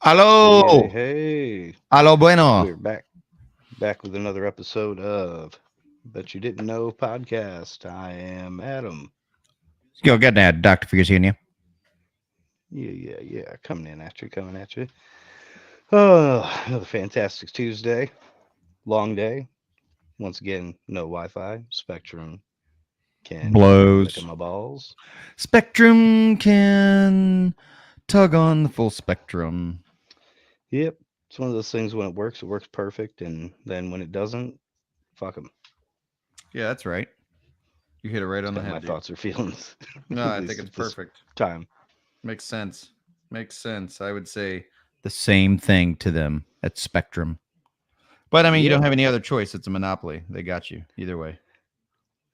Hello. Hey, Hello, bueno. we're back with another episode of Bet You Didn't Know podcast. I am Adam. Go get that, Dr. Virginia. Yeah. Coming at you. Oh, another fantastic Tuesday. Long day. Once again, no Wi-Fi. Spectrum can look at Blows. my balls. Spectrum can tug on the full spectrum. Yep, it's one of those things. When it works perfect, and then when it doesn't, fuck them. Yeah, that's right. You hit it right It's on the kind of my head, dude. thoughts or feelings. No, At I think least it's at this perfect. time. Makes sense. Makes sense. I would say the same thing to them at Spectrum. But I mean, you Yeah, don't have any other choice. It's a monopoly. They got you either way.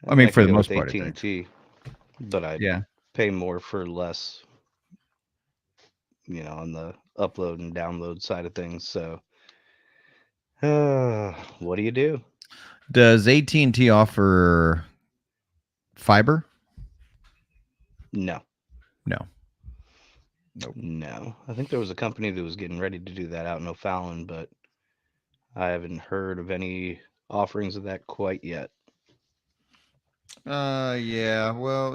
I I mean, mean, I for can the go most with part, I AT and think. T, but I Yeah. pay more for less, on the upload and download side of things. So, what do you do? Does AT&T offer fiber? No, No. Nope. no. I think there was a company that was getting ready to do that out in O'Fallon, but I haven't heard of any offerings of that quite yet. Yeah. Well,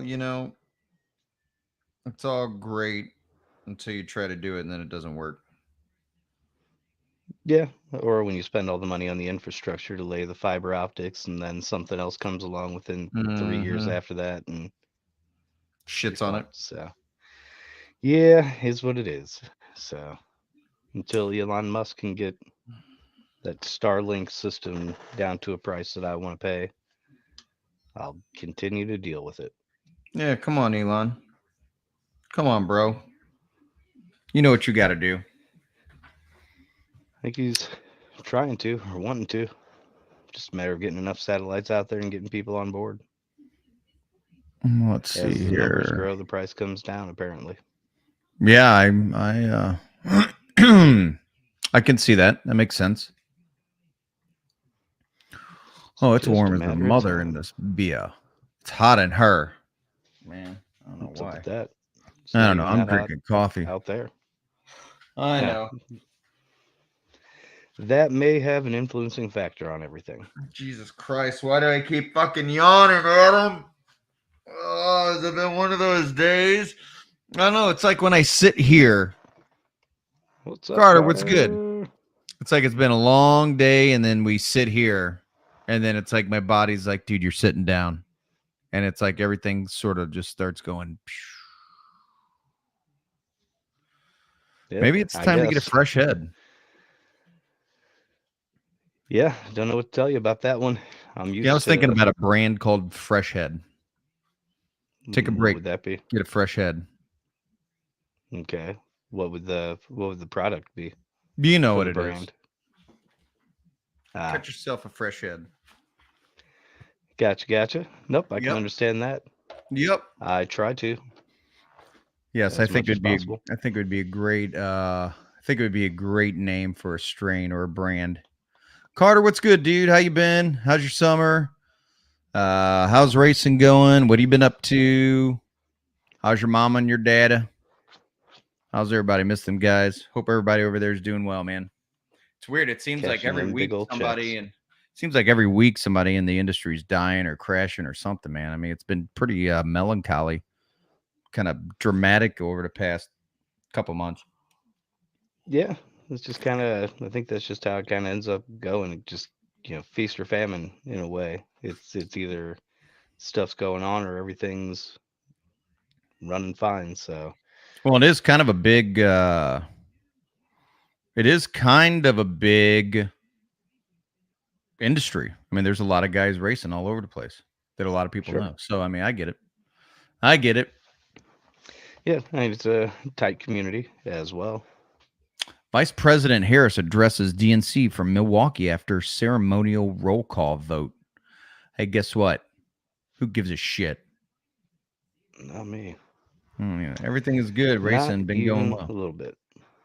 it's all great until you try to do it and then it doesn't work. Yeah, or when you spend all the money on the infrastructure to lay the fiber optics, and then something else comes along within 3 years Mm-hmm. after that, and you're Shits on it. fucked. So, yeah, is what it is. So, until Elon Musk can get that Starlink system down to a price that I want to pay, I'll continue to deal with it. Yeah, come on, Elon. Come on, bro. You know what you got to do. I think he's trying to or wanting to. Just a matter of getting enough satellites out there and getting people on board. Let's see As the numbers here. grow, the price comes down, apparently. Yeah, I can see that. That makes sense. It's Oh, it's just a warm as a matter of mother in time. this beer. It's hot in her. Man, I don't know What's up with why. that? It's I not don't know. even I'm that hot drinking coffee. out there. I Yeah, know. that may have an influencing factor on everything. Jesus Christ, why do I keep fucking yawning, Adam? Oh, has it been one of those days? I don't know. It's like when I sit here. What's up, Carter, what's good? Carter? It's like it's been a long day, and then we sit here, and then it's like my body's like, dude, you're sitting down. And it's like everything sort of just starts going. Yeah, Maybe it's I time to get a guess. fresh head. Yeah, don't know what to tell you about that one. I'm Yeah, I used was thinking to. about a brand called Fresh Head. Take a What break, would that be? get a fresh head. Okay. What would the product be You know for what the it is. brand? Ah, Cut yourself a fresh head. gotcha. Nope, I can Yep. understand that. Yep. I try to Yes, I as think much as it'd be. possible. I think it would be a great. I think it would be a great name for a strain or a brand. Carter, what's good, dude? How you been? How's your summer? How's racing going? What have you been up to? How's your mama and your dad? How's everybody? Miss them guys. Hope everybody over there is doing well, man. It's weird. It seems like Cashing every them big week old somebody checks. and seems like every week somebody in the industry is dying or crashing or something, man. I mean, it's been pretty melancholy, kind of dramatic over the past couple months. Yeah, it's just kind of. I think that's just how it kind of ends up going. It just feast or famine in a way. It's either stuff's going on or everything's running fine. So Well, it is kind of a big. It is kind of a big industry. I mean, there's a lot of guys racing all over the place that a lot of people sure. know. So, I mean, I get it. I get it. Yeah, I mean, it's a tight community as well. Vice President Harris addresses DNC from Milwaukee after ceremonial roll call vote. Hey, guess what? Who gives a shit? Not me. Yeah, everything is good. Not Racing been going even well. a little bit.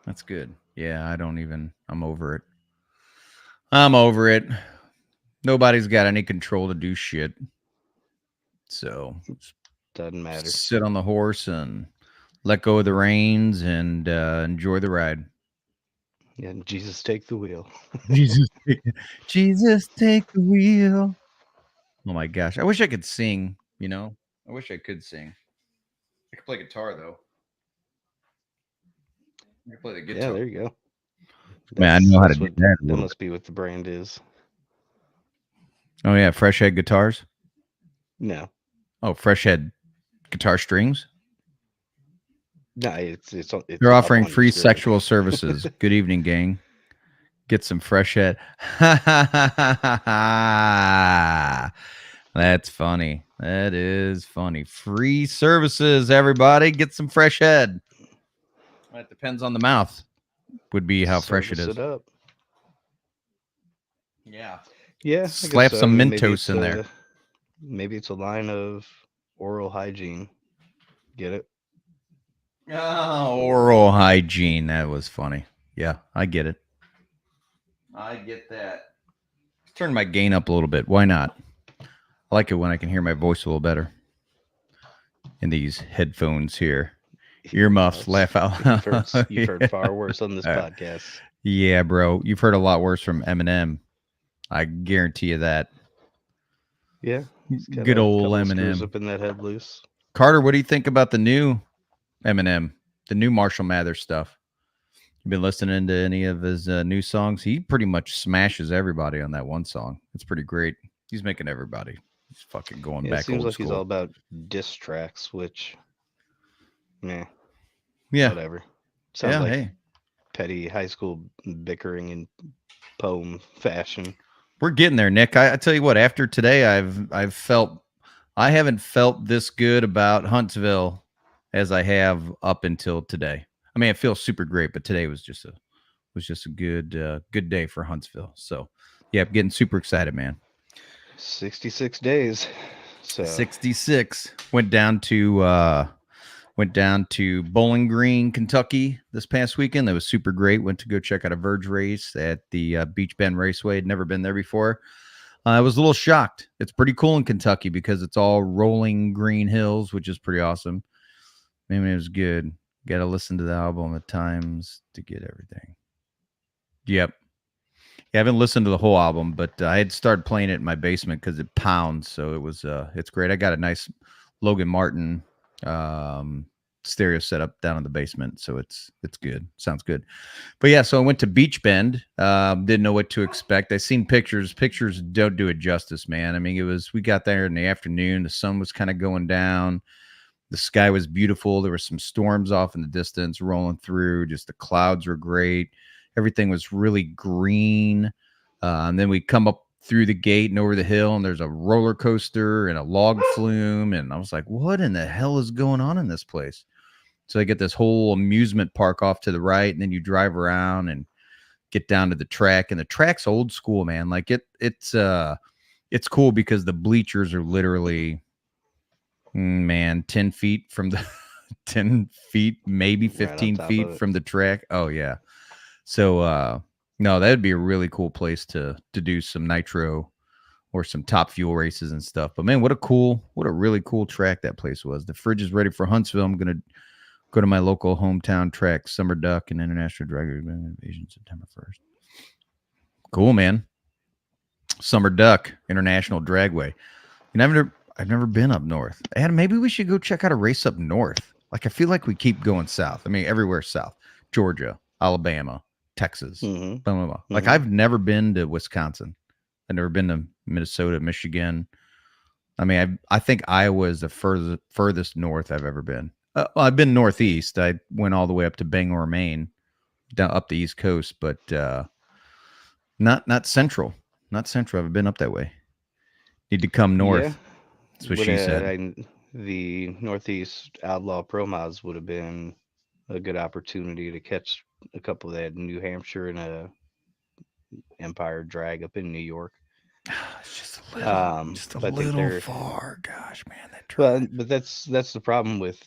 That's good. Yeah, I don't even. I'm over it. I'm over it. Nobody's got any control to do shit. So Doesn't matter. sit on the horse and let go of the reins and enjoy the ride. Yeah, Jesus take the wheel. Jesus, Jesus, take the wheel. Oh my gosh, I wish I could sing. I wish I could sing. I could play guitar though. I could play the Yeah, guitar. there you go. Man, I know how to That's do what that a that little bit. must be what the brand is. Oh yeah, Fresh Head Guitars. No, Oh, Fresh Head Guitar Strings. no, it's They're up offering on your free screen. sexual services. Good evening, gang. Get some fresh head. That's funny. That is funny. Free services, everybody. Get some fresh head. That depends on the mouth, would be how fresh it Service it is. up. Yeah. Yeah, I guess Slap so. I some mean, Mentos in there. maybe it's a line of oral hygiene. Get it? Oh, oral hygiene. That was funny. Yeah, I get it. I get that. Turn my gain up a little bit. Why not? I like it when I can hear my voice a little better in these headphones here. Earmuffs, laugh out loud. You've heard far worse on this Uh, podcast. Yeah, bro. You've heard a lot worse from Eminem. I guarantee you that. Yeah, he's got Good a old couple of screws Eminem. up in that head loose. Carter, what do you think about the new Eminem, the new Marshall Mathers stuff? You been listening to any of his new songs? He pretty much smashes everybody on that one song. It's pretty great. He's making everybody. He's fucking going Yeah, it back seems old like he's all school. about diss tracks, which, yeah, Yeah. whatever. Sounds Yeah. like Hey, petty high school bickering in poem fashion. we're getting there, Nick. I tell you what. After today, I've felt I haven't felt this good about Huntsville as I have up until today. I mean, it feels super great, but today was just a good day for Huntsville. So, yeah, I'm getting super excited, man. 66 days. So 66 went down to Bowling Green, Kentucky this past weekend. That was super great. Went to go check out a Verge race at the Beach Bend Raceway. Had never been there before. I was a little shocked. It's pretty cool in Kentucky because it's all rolling green hills, which is pretty awesome. I mean, it was good. Got to listen to the album at times to get everything. Yep. Yeah, I haven't listened to the whole album, but I had started playing it in my basement because it pounds. So it's great. I got a nice Logan Martin stereo setup down in the basement, so it's good. Sounds good. But yeah, so I went to Beach Bend. Didn't know what to expect. I seen pictures. Pictures don't do it justice, man. I mean, we got there in the afternoon. The sun was kind of going down. The sky was beautiful. There were some storms off in the distance rolling through. Just the clouds were great. Everything was really green. And then we come up through the gate and over the hill, and there's a roller coaster and a log flume. And I was like, what in the hell is going on in this place? So I get this whole amusement park off to the right, and then you drive around and get down to the track. And the track's old school, man. Like it's cool because the bleachers are literally, man, 10 feet from the 10 feet, maybe right on 15 top feet of it. from the track. Oh yeah. So no, that'd be a really cool place to do some nitro or some top fuel races and stuff. But man, what a really cool track that place was. The fridge is ready for Huntsville. I'm gonna go to my local hometown track, Summer Duck and International Drag Invasion, September 1st. Cool, man. Summer Duck International Dragway. I've never been up north. And maybe we should go check out a race up north. Like I feel like we keep going south. I mean, everywhere south. Georgia, Alabama, Texas. Mm-hmm. Blah, blah, blah. Like Mm-hmm. I've never been to Wisconsin. I've never been to Minnesota, Michigan. I mean, I think Iowa is the furthest north I've ever been. Well, I've been northeast. I went all the way up to Bangor, Maine, down up the East Coast, but not central. Not central. I've been up that way. Need to come north. Yeah. That's what she said. The Northeast Outlaw Pro Mods would have been a good opportunity to catch a couple. They had New Hampshire and a Empire Drag up in New York. It's just a But I think little they're far. Gosh, man, that well, drive. but that's the problem with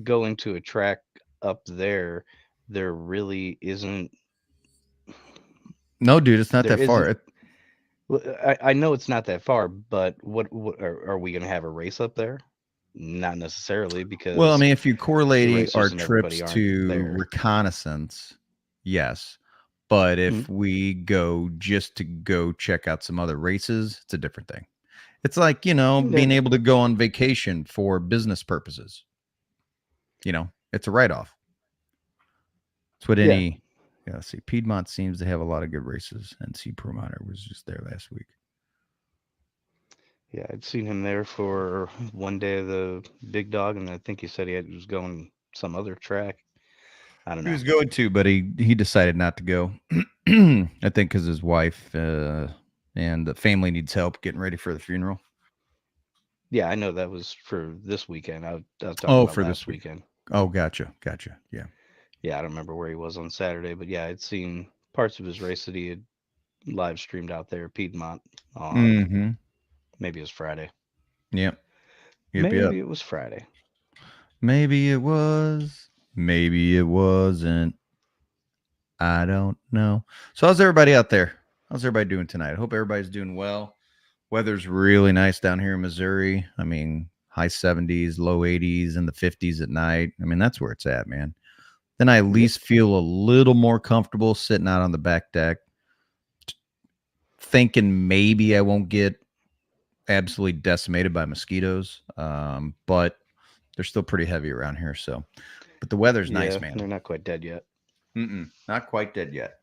going to a track up there. There really isn't No, dude, it's not there that isn't far. well, I know it's not that far, but what are we going to have a race up there? Not necessarily, Well, I because mean, if you're the correlating our racers and trips everybody aren't to there. reconnaissance, yes. But Mhm. if we go just to go check out some other races, it's a different thing. It's like, Yeah, being able to go on vacation for business purposes. It's a write off. It's what yeah, yeah, let's see. Piedmont seems to have a lot of good races, and C Promoter was just there last week. yeah. I'd seen him there for one day of the big dog, and I think he said he was going some other track. I don't He know. was going to, but he decided not to go. I think because his wife and the family needs help getting ready for the funeral. Yeah, I know that was for this weekend. I was talking Oh, about for this last week. weekend. Oh, gotcha. Yeah. Yeah, I don't remember where he was on Saturday, but yeah, I'd seen parts of his race that he had live streamed out there at Piedmont on Mm-hmm. maybe it was Friday. Yep. Yep. Maybe it was Friday. Maybe it was. Maybe it wasn't. I don't know. So how's everybody out there? How's everybody doing tonight? I hope everybody's doing well. Weather's really nice down here in Missouri. I mean, high 70s, low 80s, and the 50s at night. I mean, that's where it's at, man. Then I at Yep. least feel a little more comfortable sitting out on the back deck, thinking maybe I won't get absolutely decimated by mosquitoes. But they're still pretty heavy around here. So, but the weather's nice, Yeah, man. they're not quite dead yet. Not quite dead yet.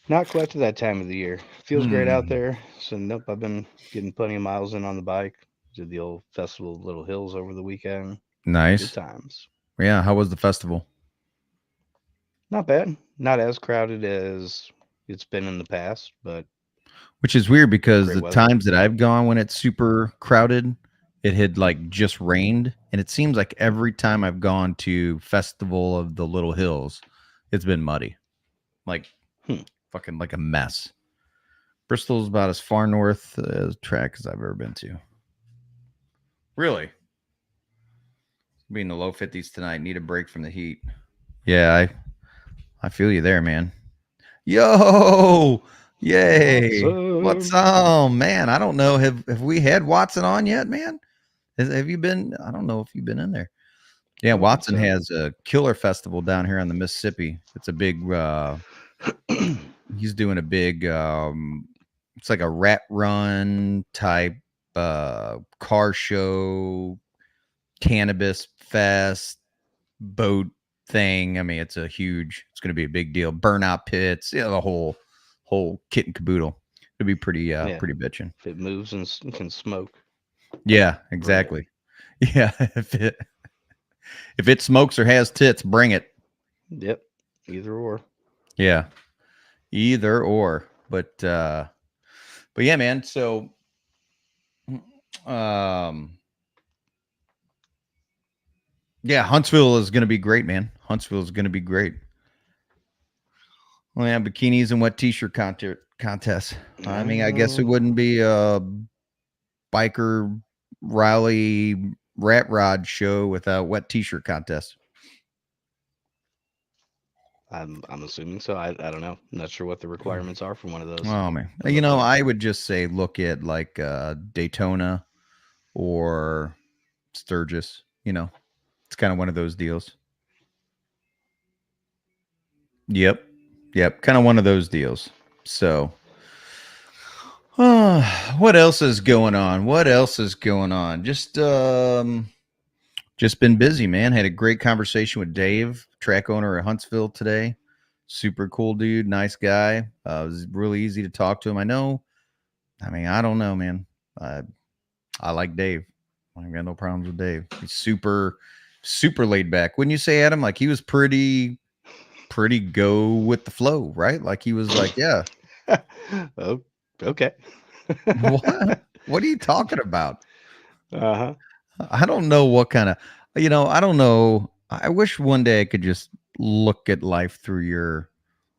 Not quite to that time of the year. Feels great out Hmm. there. So nope, I've been getting plenty of miles in on the bike. Did the old festival of Little Hills over the weekend. Good Nice. times. Yeah. How was the festival? Not bad. Not as crowded as it's been in the past, but Which is weird because great the weather. times that I've gone when it's super crowded, it had like just rained. And it seems like every time I've gone to Festival of the Little Hills, it's been muddy. Like Hmm. fucking like a mess. Bristol's about as far north as track as I've ever been to. Really? Be in the low 50s tonight. Need a break from the heat. Yeah, I feel you there, man. Yo, yay! What's Awesome. up, man? I don't know. Have we had Watson on yet, man? Have you been? I don't know if you've been in there. Yeah, I don't think Watson so. has a killer festival down here on the Mississippi. It's a big. He's doing a big. It's like a rat run type car show, cannabis fest, boat thing. I mean, it's it's going to be a big deal. Burnout pits, yeah, the whole kit and caboodle. It'll be Yeah. pretty bitching. If it moves and can smoke, Yeah, bring it. exactly. Yeah, if it smokes or has tits, bring it. Yep. Either or. Yeah, either or. But yeah, man. So, um, yeah, Huntsville is going to be great, man. Huntsville is going to be great. Well, yeah, bikinis and wet t-shirt contest. I mean, I guess it Oh, wouldn't be a biker rally rat rod show without wet t-shirt contest. I'm assuming so. I don't know. I'm not sure what the requirements are for one of those. Oh man, I'm not I biker. would just say look at like Daytona or Sturgis. It's kind of one of those deals. Yep, yep, kind of one of those deals. So, what else is going on? What else is going on? Just been busy, man. Had a great conversation with Dave, track owner at Huntsville today. Super cool dude, nice guy. It was really easy to talk to him. I mean, I don't know, man. I like Dave. I got no problems with Dave. He's super laid back. Wouldn't you say, Adam? Like he was pretty go with the flow, right? Like he was like, yeah, Oh, okay. what? What are you talking about? Uh-huh. I don't know what kind of, I don't know. I wish one day I could just look at life through your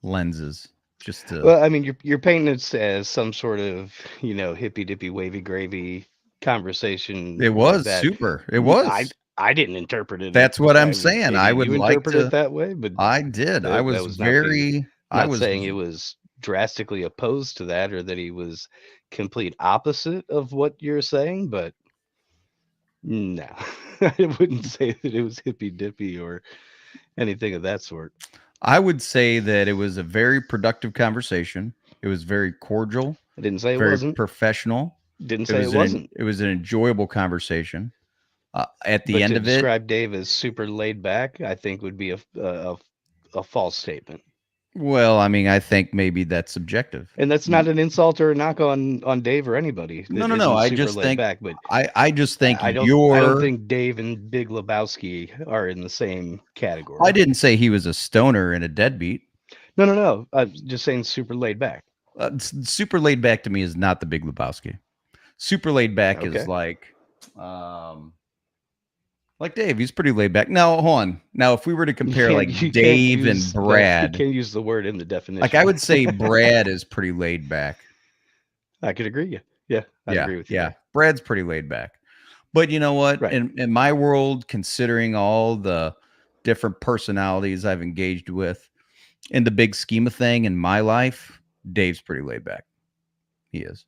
lenses. Just to, Well, I mean, you're painting it as some sort of, hippy dippy wavy gravy it conversation like was that. super. It I was. I didn't interpret it. That's what I'm Maybe saying. I would you like interpret it to. that way, but I did. I that was was not the. very. I Not was. saying it was drastically opposed to that or that he was complete opposite of what you're saying, but no, I wouldn't say that it was hippy dippy or anything of that sort. I would say that it was a very productive conversation. It was very cordial, I didn't say it very wasn't. professional. Didn't say it wasn't. It was an enjoyable conversation. At the But end to of it, describe Dave as super laid back, I think would be a false statement. well, I mean, I think maybe that's subjective. And that's not an insult or a knock on Dave or anybody No, that no, no. isn't I super just laid think back. But I just think I don't you're. think Dave and Big Lebowski are in the same I category. didn't say he was a stoner and a deadbeat. No. I'm just saying super laid back. Super laid back to me is not the Big Lebowski. Super laid back is Okay. um, like Dave. He's pretty laid back. Now, hold on. Now, if we were to compare like You can't Dave and use that. You Brad, can't use the word in the like I definition. would say Brad is pretty laid back. I could agree. Yeah, I'd Yeah, agree with you yeah. there. Brad's pretty laid back. But you know what? Right. In my world, considering all the different personalities I've engaged with in the big scheme of thing in my life, Dave's pretty laid back. He is.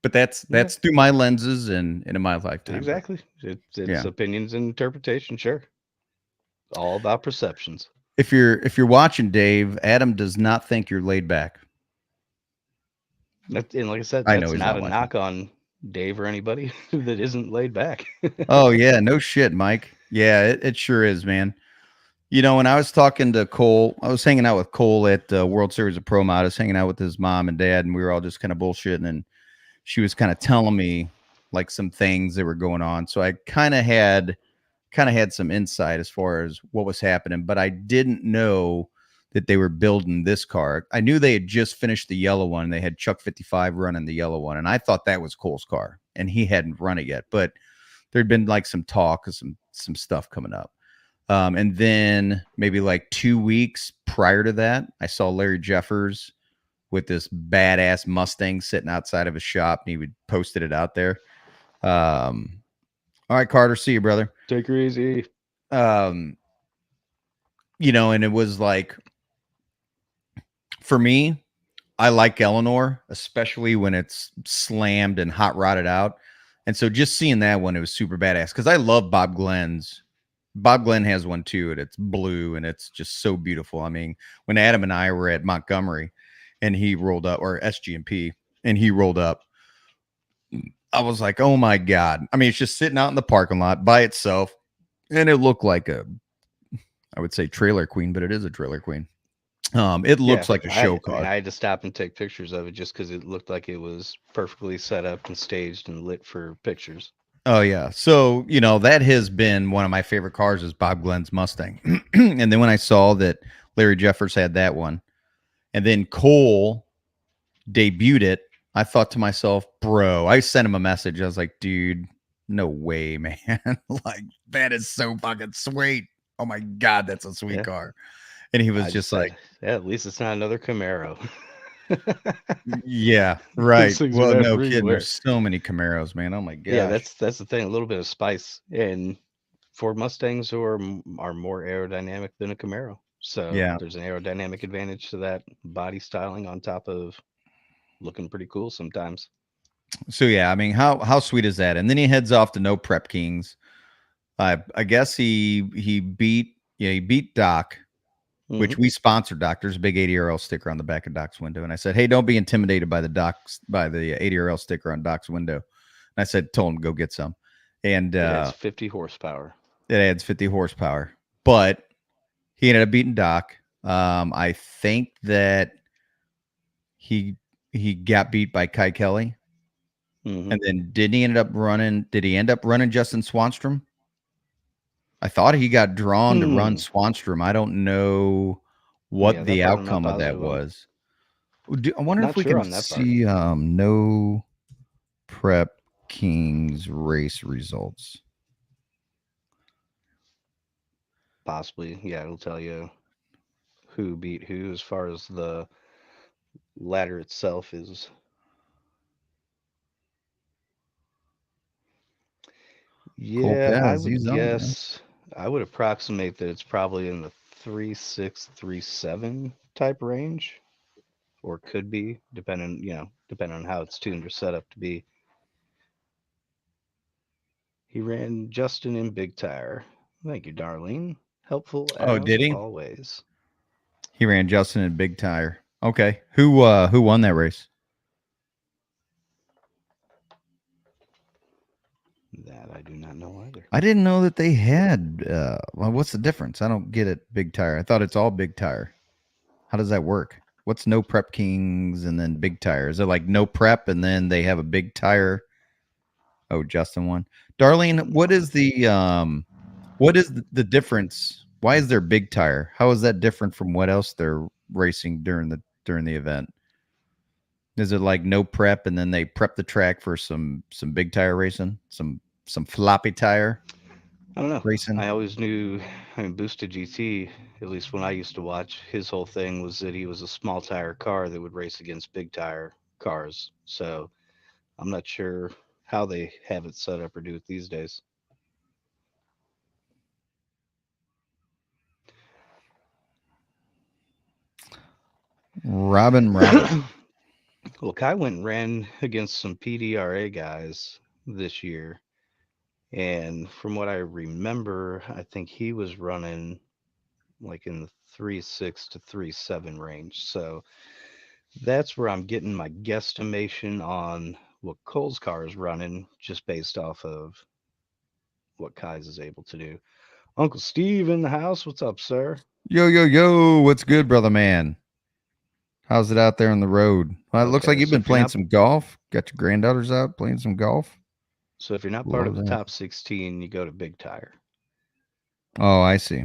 But that's Yeah, through my lenses and in my lifetime. But exactly. It's yeah. opinions and interpretation. Sure. All about perceptions. If you're watching Dave, Adam does not think you're laid back. And like I said, I know that's he's not not a watching. knock on Dave or anybody that isn't laid back. Oh yeah, no shit, Mike. Yeah, it sure is, man. You know, when I was talking to Cole, I was hanging out with Cole at the World Series of Pro Mod. I was hanging out with his mom and dad, and we were all just kind of bullshitting. And she was kind of telling me like some things that were going on. So I kind of had some insight as far as what was happening, but I didn't know that they were building this car. I knew they had just finished the yellow one. They had Chuck 55 running the yellow one, and I thought that was Cole's car, and he hadn't run it yet. But there'd been like some talk of some stuff coming up. And then maybe like 2 weeks prior to that, I saw Larry Jeffers with this badass Mustang sitting outside of his shop, and he would posted it out there. All right, Carter, see you, brother. Take her easy. You know, and it was like, for me, I like Eleanor, especially when it's slammed and hot rodded out. And so just seeing that one, it was super badass because I love Bob Glenn's. Bob Glenn has one too, and it's blue and it's just so beautiful. I mean, when Adam and I were at Montgomery and he rolled up, or SGMP, and he rolled up, I was like, oh my God. I mean, it's just sitting out in the parking lot by itself. And it looked like I would say trailer queen, but it is a trailer queen. It looks like a show car. I had to stop and take pictures of it just because it looked like it was perfectly set up and staged and lit for pictures. Oh yeah. So, you know, that has been one of my favorite cars is Bob Glenn's Mustang. And then when I saw that Larry Jeffers had that one, and then Cole debuted it, I thought to myself, bro, I sent him a message. I was like, dude, no way, man. Like, that is so fucking sweet. Oh my God, that's a sweet car. And he was just like, yeah, at least it's not another Camaro. yeah, right. Well, no kidding. There's so many Camaros, man. Oh my gosh. Yeah, that's the thing. A little bit of spice, and Ford Mustangs are more aerodynamic than a Camaro. So yeah, there's an aerodynamic advantage to that body styling on top of looking pretty cool sometimes. So yeah, I mean, how sweet is that? And then he heads off to No Prep Kings. I guess he beat Doc, which we sponsored Doc. There's a big ADRL sticker on the back of Doc's window, and I said, hey, don't be intimidated by the ADRL sticker on Doc's window. And I said, told him to go get some, and it adds 50 horsepower. It adds 50 horsepower, but he ended up beating Doc. I think that he got beat by Kai Kelly. And then did he end up running Justin Swanstrom? I thought he got drawn to run Swanstrom. I don't know what the outcome of that was. I wonder if we can see No Prep Kings race results. Possibly, yeah, it'll tell you who beat who as far as the ladder itself is. Cool Yeah, I Kaz, would he's on there. guess, I would approximate that it's probably in the 3.6, 3.7 type range, or could be, depending on how it's tuned or set up to be. He ran Justin in Big Tire. Thank you, Darlene. Helpful Oh, as did he? always. He ran Justin in Big Tire. Okay. Who won that race? That I do not know either. I didn't know that they had well, what's the difference? I don't get it, Big Tire. I thought it's all Big Tire. How does that work? What's No Prep Kings and then Big Tire? Is it like no prep and then they have a big tire? Oh, Justin won. Darlene, what is the difference? Why is there big tire? How is that different from what else they're racing during the event? Is it like no prep and then they prep the track for some big tire racing, some floppy tire I don't know. racing? I always knew, I mean, Boosted GT, at least when I used to watch, his whole thing was that he was a small tire car that would race against big tire cars. So I'm not sure how they have it set up or do it these days. Robin. Well, Kai went and ran against some PDRA guys this year. And from what I remember, I think he was running like in the 3.6 to 3.7 range. So that's where I'm getting my guesstimation on what Cole's car is running, just based off of what Kai's is able to do. Uncle Steve in the house. What's up, sir? Yo, what's good, brother man? How's it out there on the road? Well, it looks like Okay, you've so been if you're playing not some golf. Got your granddaughters out playing some golf. so if you're not part Love of the that. top 16, you go to Big Tire. Oh, I see.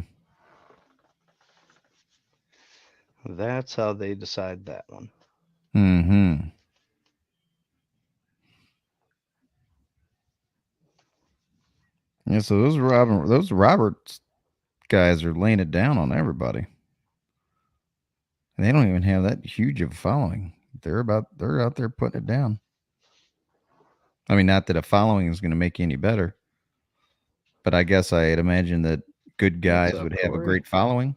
That's how they decide that one. Mm-hmm. Yeah, so those Roberts guys are laying it down on everybody. And they don't even have that huge of a following. They're out there putting it down. I mean, not that a following is going to make you any better, but I guess I'd imagine that good What's guys up, would have a Corey? great following.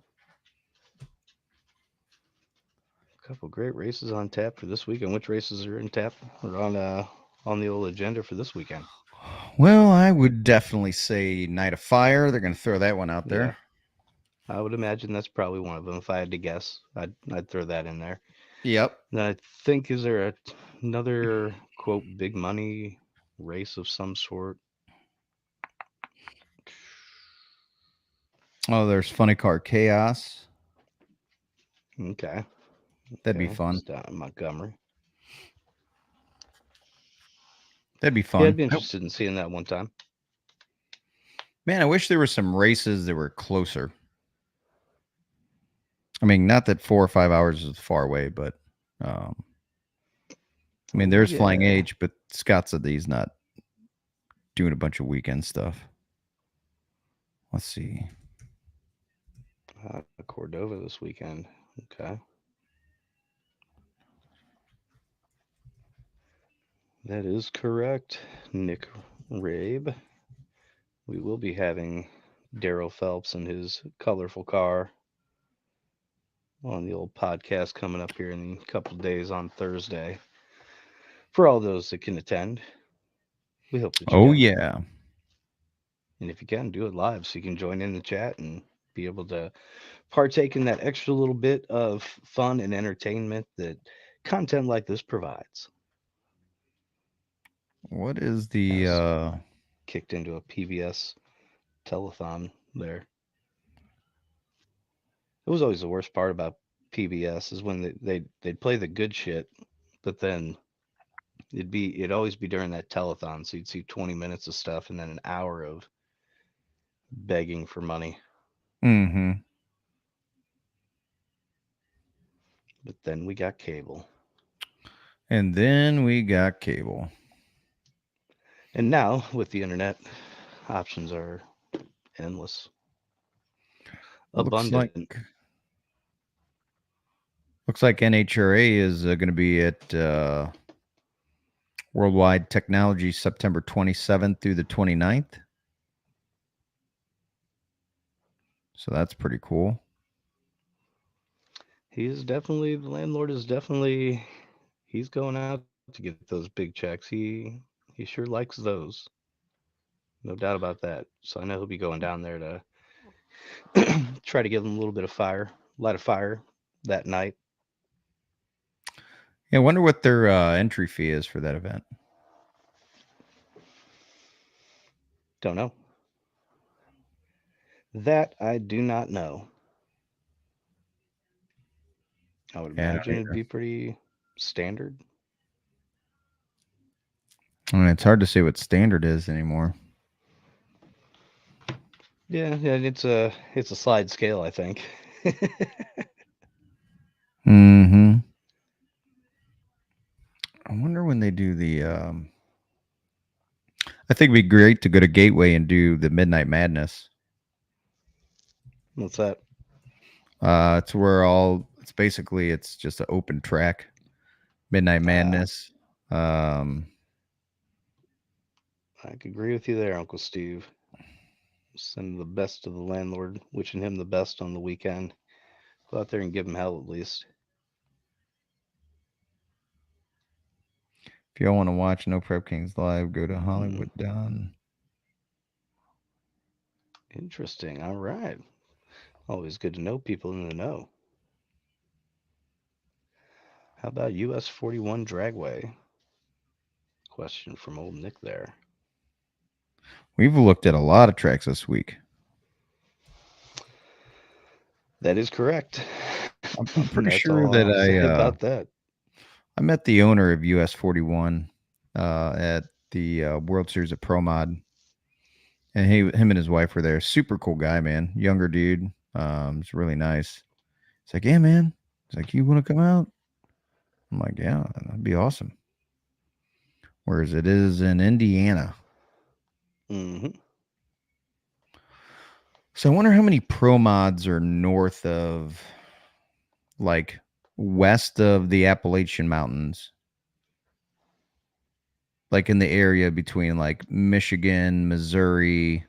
A couple great races on tap for this weekend. Which races are in tap or on the old agenda for this weekend? Well, I would definitely say Night of Fire. They're going to throw that one out Yeah, there. I would imagine that's probably one of them. If I had to guess, I'd throw that in there. Yep. Then I think, is there another quote big money race of some sort? Oh, there's Funny Car Chaos. Okay, That'd be okay, fun. it's down in Montgomery. That'd be Yeah, I'd fun. be interested in seeing that one time. Man, I wish there were some races that were closer. I mean, not that 4 or 5 hours is far away, but um, I mean, Oh there's Flying yeah, Age, but Scott said that he's not doing a bunch of weekend stuff. Let's see. Cordova this weekend. Okay, that is correct, Nick Rabe. We will be having Daryl Phelps and his colorful car on the old podcast coming up here in a couple of days on Thursday. For all those that can attend, we hope that you Oh can. yeah. And if you can, do it live so you can join in the chat and be able to partake in that extra little bit of fun and entertainment that content like this provides. What is Kind the of kicked into a PBS telethon there. It was always the worst part about PBS is when they'd play the good shit, but then it'd always be during that telethon, so you'd see 20 minutes of stuff and then an hour of begging for money. mm-hmm. But then we got cable. And then we got cable. And now with the internet, options are endless. Looks like Abundant. Looks like NHRA is going to be at Worldwide Technology September 27th through the 29th. So that's pretty cool. The landlord is definitely, he's going out to get those big checks. He sure likes those. No doubt about that. So I know he'll be going down there to try to give them a little bit of light a fire that night. Yeah, I wonder what their entry fee is for that event. Don't know. That I do not know. I would Yeah, imagine it'd be pretty standard. I mean, it's hard to say what standard is anymore. Yeah, it's a slide scale, I think. Mm-hmm. I wonder when they do the. I think it'd be great to go to Gateway and do the Midnight Madness. What's that? It's where it's basically it's just an open track, Midnight Madness. I could agree with you there, Uncle Steve. Send the best to the landlord, wishing him the best on the weekend. Go out there and give him hell at least. If y'all want to watch No Prep Kings live, go to Hollywood Done. Interesting. All right. Always good to know people in the know. How about US 41 Dragway? Question from old Nick there. We've looked at a lot of tracks this week. That is correct. I'm pretty That's sure all that I'll say about that. I met the owner of US 41 at the World Series of Pro Mod, and him and his wife were there. Super cool guy, man. Younger dude. It's really nice. He's like, yeah, man. He's like, you want to come out? I'm like, yeah, that'd be awesome. Whereas it is in Indiana. Mm-hmm. So I wonder how many pro mods are north of, like, west of the Appalachian Mountains, like in the area between like Michigan, Missouri,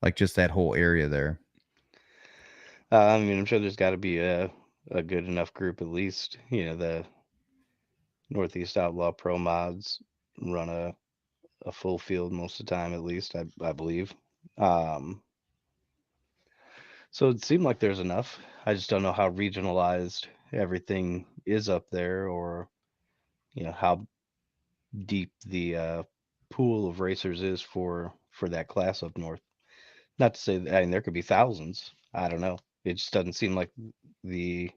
like just that whole area there. I mean, I'm sure there's got to be a good enough group at least. You know, the Northeast Outlaw Pro Mods run a full field most of the time, at least, I believe. So it seemed like there's enough. I just don't know how regionalized everything is up there, or how deep the pool of racers is for that class up north. Not to say that, I mean, there could be thousands. I don't know. It just doesn't seem like the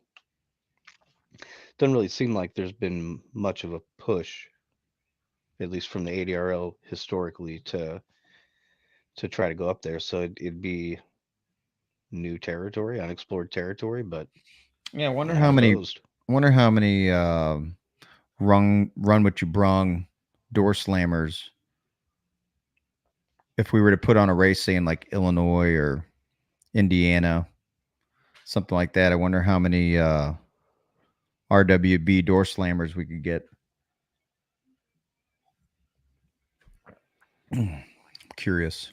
doesn't really seem like there's been much of a push, at least from the ADRL historically, to try to go up there. So it'd be new territory, unexplored territory, but Yeah, I wonder not how many. opposed. Wonder how many run what you brung door slammers. If we were to put on a race, say in like Illinois or Indiana, something like that, I wonder how many RWB door slammers we could get. Curious.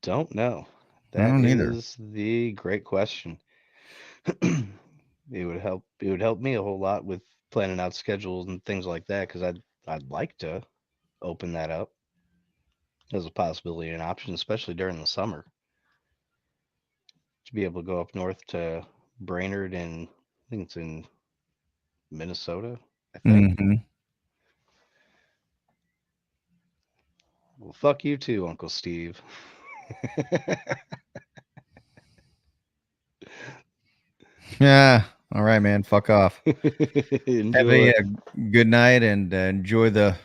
Don't know. I That don't either. is the great question. It would help. It would help me a whole lot with planning out schedules and things like that, because I'd like to open that up as a possibility and option, especially during the summer, to be able to go up north to Brainerd, and I think it's in Minnesota, I think. Mm-hmm. Well, fuck you too, Uncle Steve. Yeah. All right, man. Fuck off. Have Enjoy. a good night and enjoy the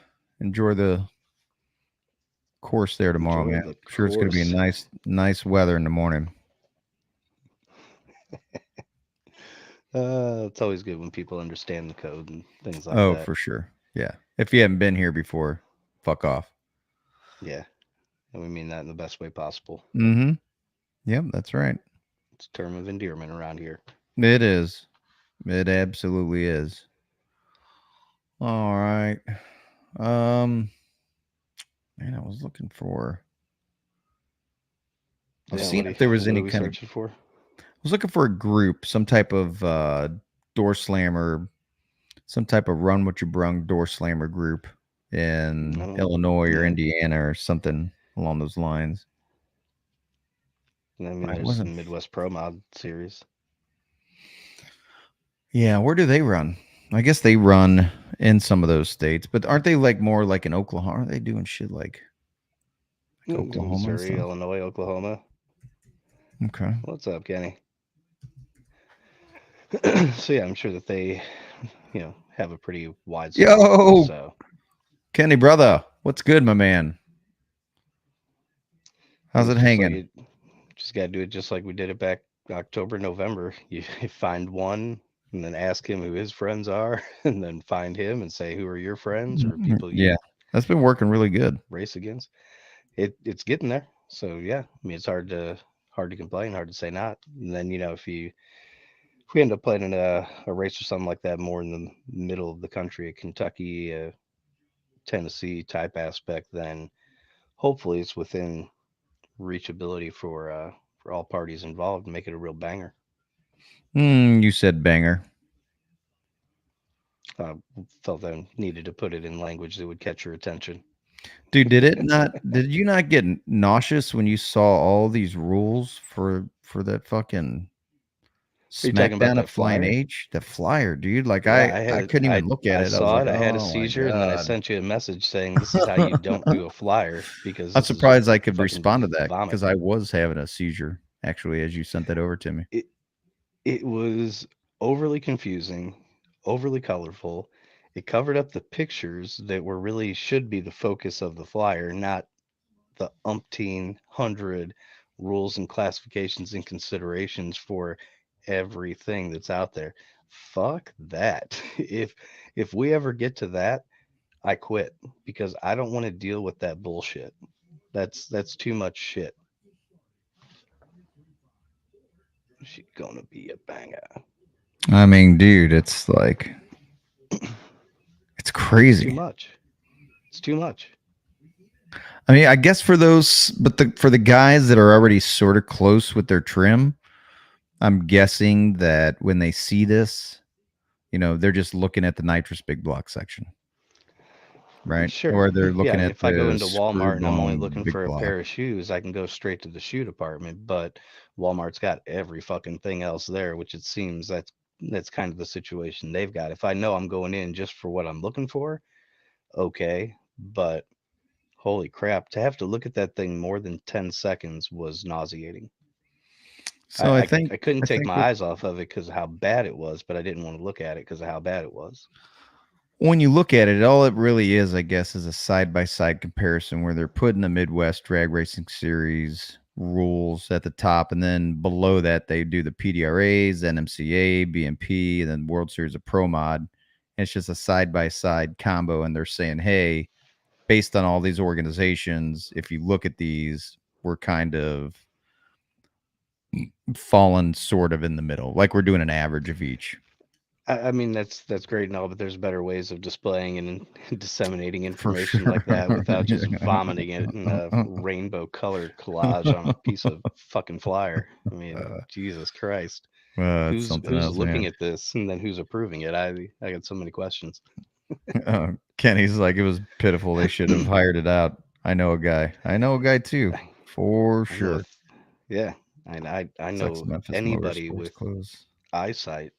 course there tomorrow, Enjoy man. the I'm sure it's going to be course. nice weather in the morning. It's always good when people understand the code and things like Oh, that. for sure. Yeah. If you haven't been here before, fuck off. Yeah, and we mean that in the best way possible. Mm-hmm. Yep, that's right. It's a term of endearment around here. It is. It absolutely is. All right. Um, man, I was looking for. I was Yeah, seeing if there was what any are we kind of. searching for? I was looking for a group, some type of door slammer, some type of run what you brung door slammer group in No, Illinois or no. Indiana or something along those lines. I mean, I there's the wasn't. Midwest Pro Mod series. Yeah, where do they run? I guess they run in some of those states, but aren't they like more like in Oklahoma? Are they doing shit like Oklahoma and Missouri, stuff? Illinois, Oklahoma. Okay. What's up, Kenny? So yeah, I'm sure that they, have a pretty wide swath. Yo, So Kenny brother, what's good, my man? How's it's it just like hanging? it. Just gotta do it just like we did it back October, November. You find one and then ask him who his friends are, and then find him and say who are your friends or people Yeah, you that's been working really good. race against. It's getting there. So yeah, I mean it's hard to complain, hard to say not. And then if we end up playing in a race or something like that more in the middle of the country, Kentucky, Tennessee type aspect, then hopefully it's within reachability for all parties involved and make it a real banger. You said banger. I felt I needed to put it in language that would catch your attention. Dude, did it not did you not get nauseous when you saw all these rules for that fucking Are you talking about SmackDown at that Flying flyer? H? The flyer, dude. Like Yeah, I couldn't even look at I it. I was saw like, it. I had a "Oh my seizure, and then I god." sent you a message saying this is how you don't do a flyer because I'm this is surprised I could fucking respond to that vomit. because I was having a seizure actually as you sent that over to me. It it was overly confusing, overly colorful. It covered up the pictures that were really should be the focus of the flyer, not the umpteen hundred rules and classifications and considerations for everything that's out there. Fuck that. If we ever get to that, I quit because I don't want to deal with that bullshit. That's too much shit. She's gonna be a banger. I mean, dude, it's like it's It's too crazy. much. It's too much. I mean, I guess for those, but for the guys that are already sort of close with their trim, I'm guessing that when they see this, they're just looking at the nitrous big block section, right? Sure. Or they're Yeah, I looking mean, at if I go the into screw Walmart and I'm only bone looking big for a block. pair of shoes, I can go straight to the shoe department. But Walmart's got every fucking thing else there, which it seems that's kind of the situation they've got. If I know I'm going in just for what I'm looking for, okay. But holy crap, to have to look at that thing more than 10 seconds was nauseating. So I couldn't I take think my eyes off of it because of how bad it was, but I didn't want to look at it because of how bad it was. when you look at it, all it really is, I guess, is a side by side comparison where they're putting the Midwest Drag Racing Series rules at the top, and then below that they do the PDRAs, NMCA, BMP, and then World Series of Pro Mod. And it's just a side by side combo, and they're saying, hey, based on all these organizations, if you look at these, we're kind of fallen sort of in the middle, like we're doing an average of each. I mean that's great and all, but there's better ways of displaying and disseminating For information sure. like that without just Yeah. vomiting it in a rainbow colored collage on a piece of fucking flyer. I mean, Jesus Christ. It's something Who's else, man. looking at this and then who's approving it? I got so many questions. Kenny's like, it was pitiful. They should have hired it out. I know a guy. I know a guy too, for I know sure. yeah, and I Sucks know Memphis anybody Motorsports with closed. eyesight.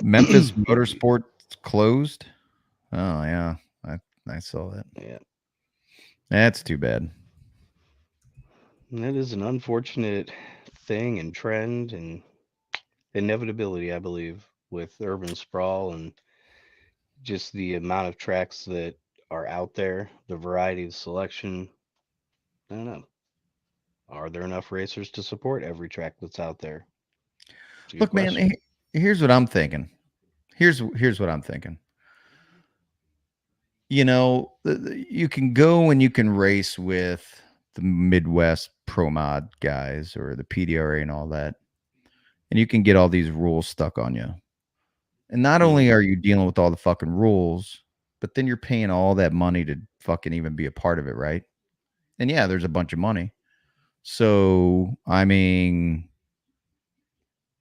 Memphis Yeah, Motorsport closed. Oh yeah, I saw that. yeah. That's too bad. And that is an unfortunate thing and trend and inevitability, I believe, with urban sprawl and just the amount of tracks that are out there, the variety of selection. I don't know. Are there enough racers to support every track that's out there? It's a good Look, man. question. Here's what I'm thinking. Here's what I'm thinking. You can go and you can race with the Midwest Pro Mod guys or the PDRA and all that. and you can get all these rules stuck on you. And not Mm. only are you dealing with all the fucking rules, but then you're paying all that money to fucking even be a part of it, right? And yeah, there's a bunch of money. So, I mean,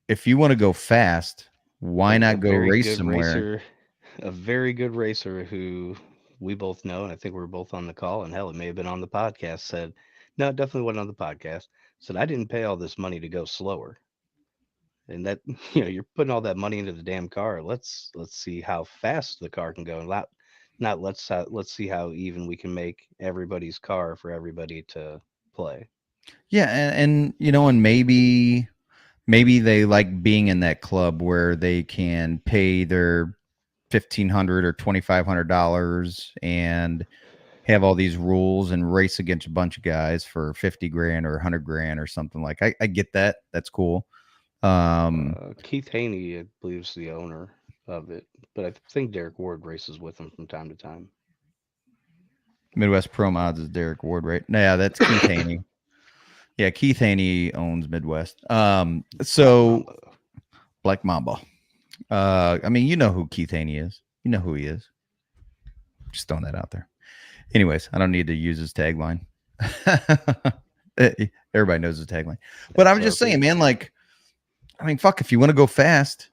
if you want to go fast, why A not go very race good somewhere? racer, a very good racer who we both know, and I think we were both on the call, and hell, it may have been on the podcast, said, no, it definitely wasn't on the podcast, said, I didn't pay all this money to go slower. And that, you're putting all that money into the damn car. Let's see how fast the car can go, and not let's see how even we can make everybody's car for everybody to play. Yeah, and and maybe they like being in that club where they can pay their $1,500 or $2,500 and have all these rules and race against a bunch of guys for 50 grand or 100 grand or something. Like I get that. That's cool. Keith Haney, I believe, is the owner of it, but I think Derek Ward races with him from time to time. Midwest Pro Mods is Derek Ward, right? Yeah, that's Keith Haney. Yeah, Keith Haney owns Midwest. So Black Mamba. I mean, you know who Keith Haney is. You know who he is. Just throwing that out there. Anyways, I don't need to use his tagline. Everybody knows his tagline. But I'm just saying, man, like, I mean, fuck, if you want to go fast,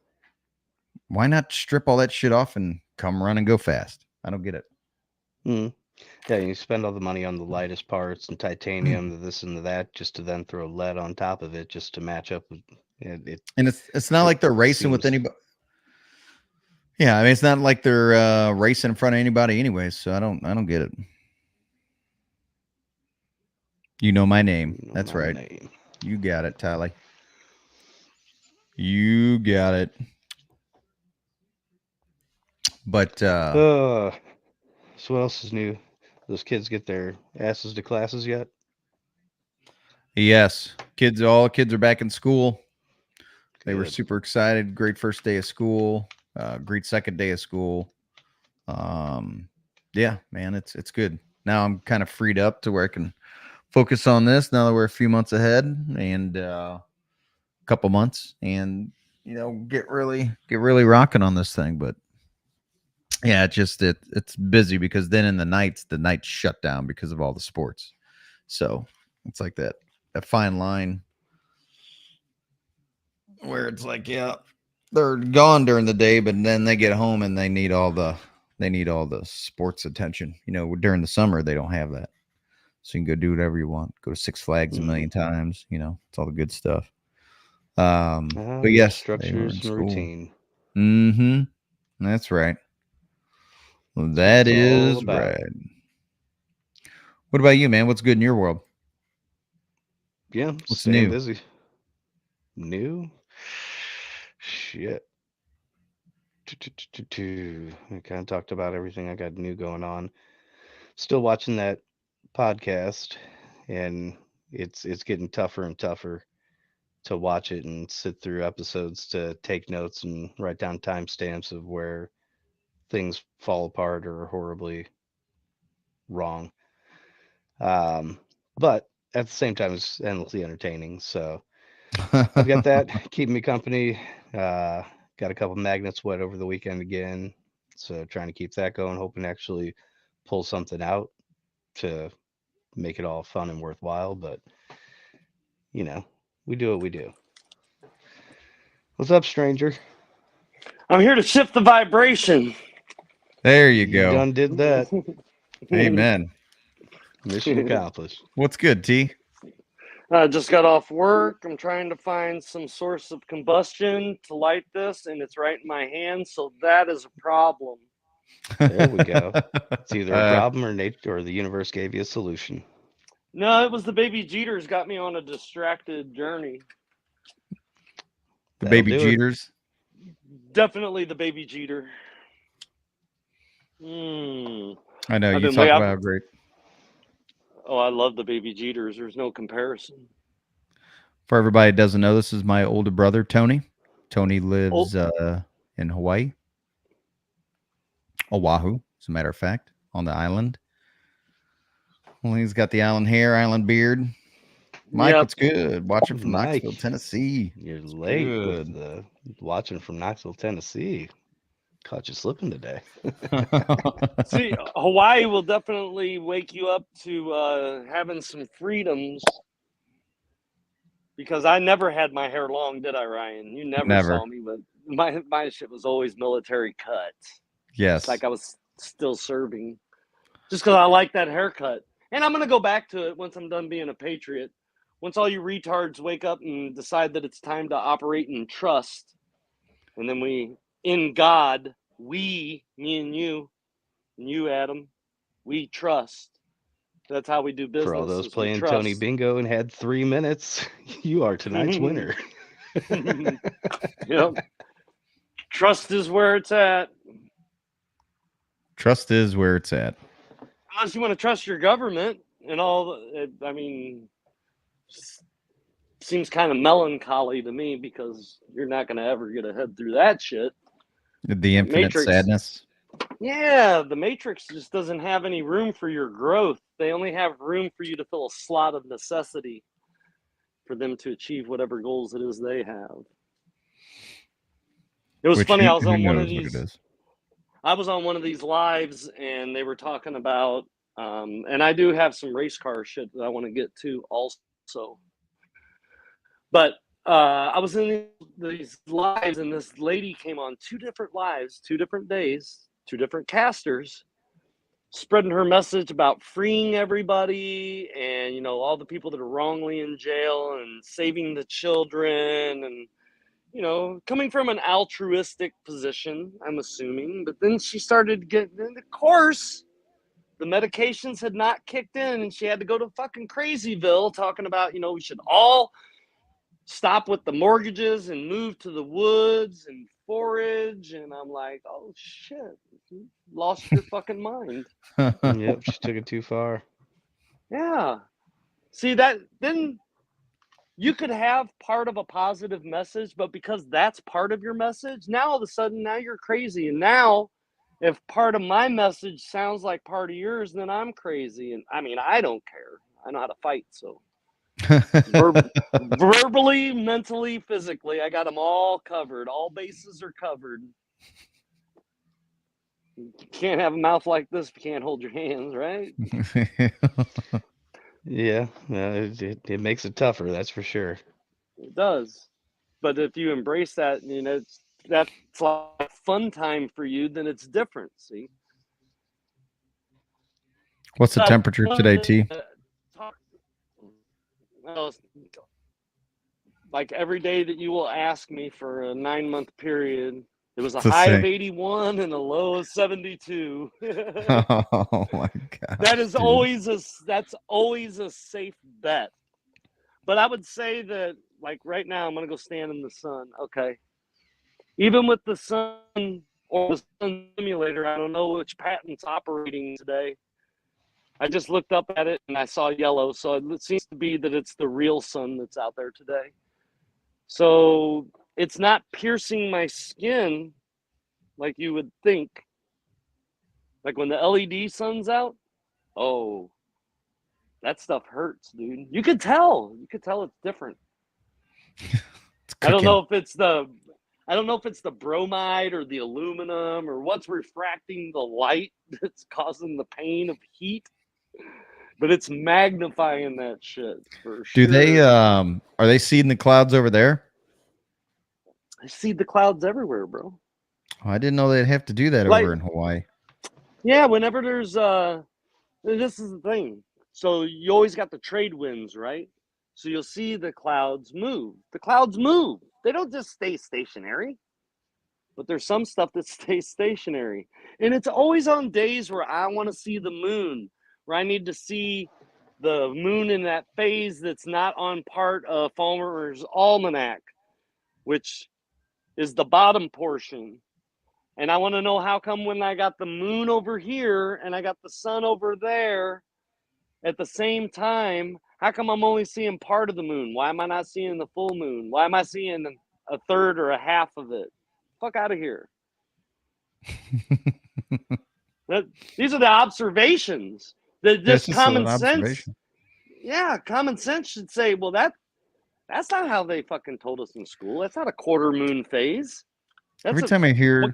why not strip all that shit off and come run and go fast? I don't get it. Mm. Yeah, you spend all the money on the lightest parts and titanium, the this and the that, just to then throw lead on top of it, just to match up with it. And it's not like they're racing with anybody. Yeah, I mean, it's not like they're racing in front of anybody anyway. So I don't get it. You know my name. That's right. Name. You got it, Tyler. You got it. But so what else is new? Those kids get their asses to classes yet? Yes, all kids are back in school. They were Good. super excited. Great first day of school. Great second day of school. Yeah, man, it's good. Now I'm kind of freed up to where I can focus on this now that we're a few months ahead and a couple months, and get really rocking on this thing. But yeah, it's busy because then in the nights shut down because of all the sports. So it's like that fine line where it's like, yeah, they're gone during the day, but then they get home and they need all the sports attention. During the summer they don't have that, so you can go do whatever you want. Go to Six Flags a million times. It's all the good stuff. But yes, structures and routine. Mm-hmm. That's right. Well, that is right. What about you, man? What's good in your world? Yeah, what's staying new? Busy. New? Shit. I kind of talked about everything I got new going on. Still watching that podcast, and it's getting tougher and tougher to watch it and sit through episodes to take notes and write down timestamps of where things fall apart or are horribly wrong. But at the same time, it's endlessly entertaining. So I've got that keeping me company. Got a couple magnets wet over the weekend again. So trying to keep that going, hoping to actually pull something out to make it all fun and worthwhile. But, we do what we do. What's up, stranger? I'm here to shift the vibration. There you go. You done did that. Amen. Mission accomplished. What's good, T? I just got off work. I'm trying to find some source of combustion to light this, and it's right in my hand, so that is a problem. There we go. It's either a problem or nature or the universe gave you a solution. No, it was the baby Jeters got me on a distracted journey. The baby Jeters? Definitely the baby Jeter. I know. You talk about how great. Oh, I love the baby Jeters. There's no comparison. For everybody that doesn't know, this is my older brother, Tony. Tony lives in Hawaii. Oahu, as a matter of fact, on the island. Well, he's got the island hair, island beard. Mike, Yep. what's good? Watching from Mike. Knoxville, Tennessee. You're late good. with the watching from Knoxville, Tennessee. Caught you slipping today. See, Hawaii will definitely wake you up to having some freedoms. Because I never had my hair long, did I, Ryan? You never saw me, but my shit was always military cut. Yes. It's like I was still serving. Just because I like that haircut. And I'm going to go back to it once I'm done being a patriot. Once all you retards wake up and decide that it's time to operate in trust. And then in God, me and you, Adam, we trust. That's how we do business. For all those playing Tony Bingo and had 3 minutes, you are tonight's winner. Yep. Trust is where it's at. Trust is where it's at. Unless you want to trust your government and all. I mean, seems kind of melancholy to me because you're not going to ever get ahead through that shit. The infinite Matrix. Sadness. Yeah, the Matrix just doesn't have any room for your growth. They only have room for you to fill a slot of necessity for them to achieve whatever goals it is they have. It was funny. I was on one of these. I was on one of these lives, and they were talking about, and I do have some race car shit that I want to get to also. But I was in these lives, and this lady came on 2 different lives, 2 different days, 2 different casters, spreading her message about freeing everybody and, you know, all the people that are wrongly in jail and saving the children and, you know, coming from an altruistic position, I'm assuming. But then she started getting, of course, the medications had not kicked in and she had to go to fucking Crazyville talking about, you know, we should all stop with the mortgages and move to the woods and forage. And I'm like, oh shit, you lost your fucking mind. Yep, she took it too far. Yeah. See that, then you could have part of a positive message, but because that's part of your message, now all of a sudden now you're crazy. And now if part of my message sounds like part of yours, then I'm crazy. And I mean, I don't care. I know how to fight, so verbally, mentally, physically, I got them all covered. All bases are covered. You can't have a mouth like this if you can't hold your hands, right? Yeah, it makes it tougher, that's for sure. It does. But if you embrace that, you know, that's like fun time for you, then it's different, see? What's the temperature today, T? Well, like every day that you will ask me for a 9-month period, it was a high of 81 and a low of 72. Oh my god! That is that's always a safe bet. But I would say that, like right now, I'm gonna go stand in the sun. Okay, even with the sun or the sun simulator, I don't know which patent's operating today. I just looked up at it and I saw yellow, so it seems to be that it's the real sun that's out there today. So it's not piercing my skin like you would think. Like when the LED sun's out, oh, that stuff hurts, dude. You could tell. You could tell it's different. I don't know if it's the bromide or the aluminum or what's refracting the light that's causing the pain of heat. But it's magnifying that shit for sure. Do they are they seeding the clouds over there? I see the clouds everywhere, bro. Oh, I didn't know they'd have to do that over in Hawaii. Yeah, whenever there's this is the thing. So you always got the trade winds, right? So you'll see the clouds move. The clouds move. They don't just stay stationary. But there's some stuff that stays stationary. And it's always on days where I want to see the moon, where I need to see the moon in that phase that's not on part of Farmer's Almanac, which is the bottom portion. And I want to know how come when I got the moon over here and I got the sun over there at the same time, how come I'm only seeing part of the moon? Why am I not seeing the full moon? Why am I seeing a third or a half of it? Fuck out of here. These are the observations. Just common sense. Yeah, common sense should say, well, that's not how they fucking told us in school. That's not a quarter moon phase. That's Every time I hear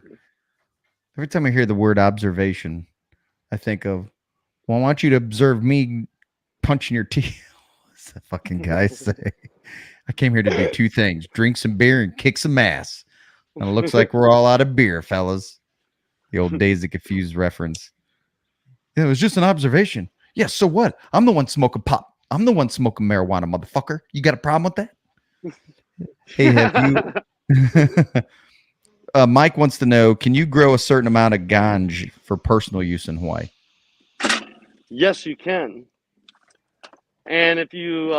the word observation, I think of, well, I want you to observe me punching your teeth. What's the fucking guy say? I came here to do two things: drink some beer and kick some ass. And it looks like we're all out of beer, fellas. The old Days of Confused reference. Yeah, it was just an observation. Yeah, so what? I'm the one smoking pot. I'm the one smoking marijuana, motherfucker. You got a problem with that? Hey, have you? Mike wants to know, can you grow a certain amount of ganj for personal use in Hawaii? Yes, you can. And if you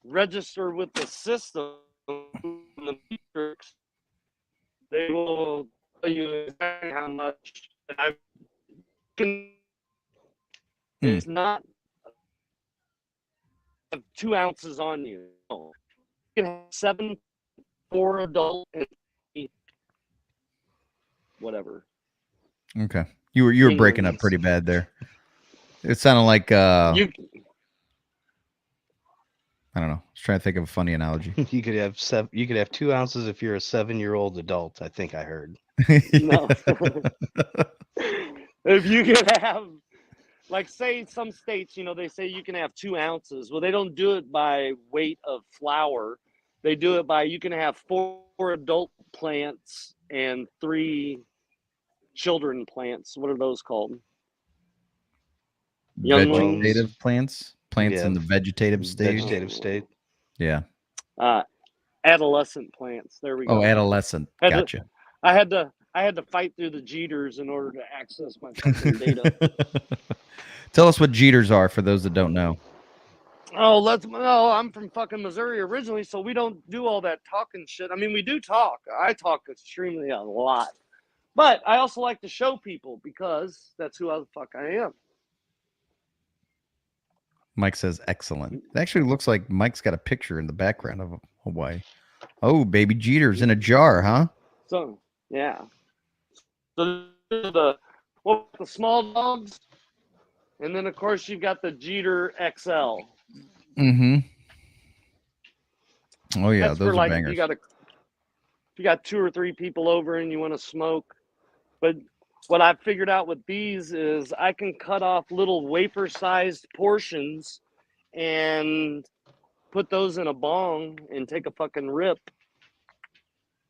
register with the system, the matrix, they will tell you exactly how much. I can. It's not 2 ounces on you. No. You can have 7 for adult and whatever. Okay, you were breaking up pretty bad there. It sounded like I don't know. I was trying to think of a funny analogy. You could have 2 ounces if you're a 7-year-old adult. I think I heard. No. If you could have, like, say some states, they say you can have 2 ounces. Well, they don't do it by weight of flour. They do it by, you can have 4 adult plants and 3 children plants. What are those called? Vegetative plants in the vegetative stage. Vegetative state. Yeah. Adolescent plants. There we go. Oh, adolescent. Gotcha. I had to fight through the Jeters in order to access my fucking data. Tell us what Jeters are for those that don't know. I'm from fucking Missouri originally, so we don't do all that talking shit. I mean, we do talk. I talk extremely a lot. But I also like to show people because that's who the fuck I am. Mike says excellent. It actually looks like Mike's got a picture in the background of Hawaii. Oh, baby Jeters in a jar, huh? So, yeah. So the small dogs, and then of course you've got the Jeter XL. Mm-hmm. Oh yeah, that's those for, are like, bangers. If you got 2 or 3 people over and you want to smoke. But what I've figured out with these is I can cut off little wafer-sized portions and put those in a bong and take a fucking rip,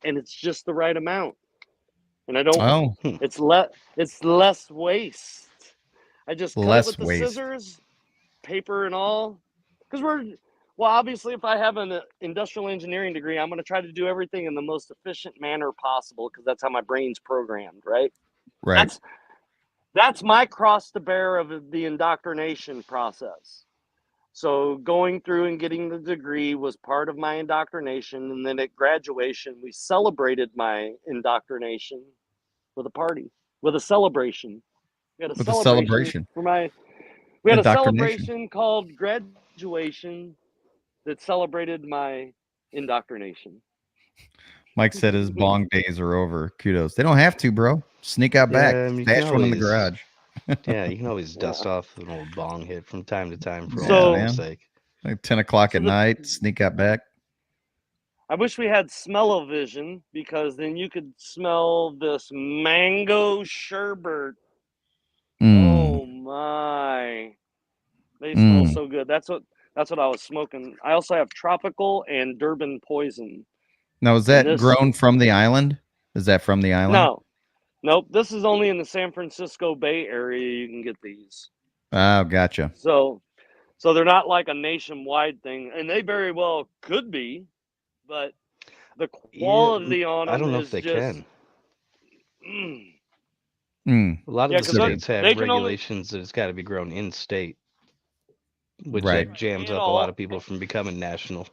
and it's just the right amount. And I don't. Oh, it's less waste. I just cut it with the scissors, paper and all. Because obviously, if I have an industrial engineering degree, I'm going to try to do everything in the most efficient manner possible because that's how my brain's programmed, right? Right. That's my cross to bear of the indoctrination process. So going through and getting the degree was part of my indoctrination. And then at graduation, we celebrated my indoctrination with a party, with a celebration. We had a celebration called graduation that celebrated my indoctrination. Mike said his bong days are over. Kudos. They don't have to, bro. Sneak out back. Stash one in the garage. Yeah, you can always dust off an old bong hit from time to time for all sake. Like 10 o'clock at night, sneak out back. I wish we had smell-o-vision because then you could smell this mango sherbet. Oh my. They smell so good. That's what I was smoking. I also have tropical and Durban poison. Now, is that grown from the island? Is that from the island? No. Nope. This is only in the San Francisco Bay Area you can get these. Oh, gotcha. So they're not like a nationwide thing, and they very well could be, but the quality on them I don't know if they just, can. A lot of the states have regulations that it's got to be grown in state, which that jams up a lot of people from becoming national.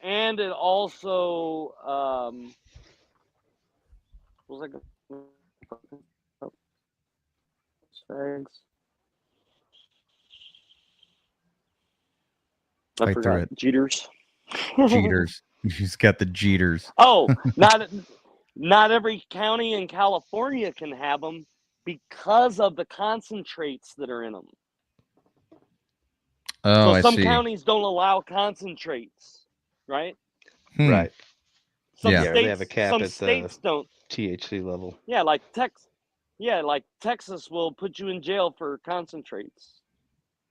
And it also was like thanks. I forgot. Jeters. Jeters. He's got the Jeters. Oh, not every county in California can have them because of the concentrates that are in them. Oh, So I some see. counties don't allow concentrates, right? Right. Some Yeah. Yeah, they have a states, cap some at the states don't. THC level. Yeah, like Texas will put you in jail for concentrates.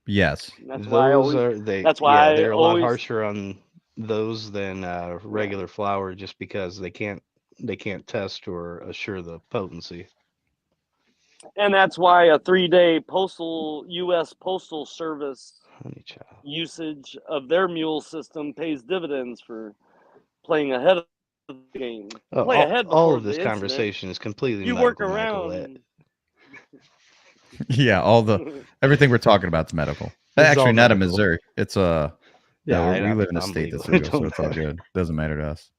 Yes. And that's why I Those always. are they. That's why Yeah, I they're a lot always. harsher on those than regular flower, just because they can't test or assure the potency. And that's why a 3-day U.S. Postal Service Honey child. usage of their mule system pays dividends for playing ahead of the game. Oh, Play ahead all before of this the incident. conversation is completely You work medical, Michael. around. Yeah. Everything we're talking about is medical. It's Actually, all not in medical. Missouri. It's Yeah, we live in a I'm state legal. that's It legal, so don't it's all matter. good. Doesn't matter to us.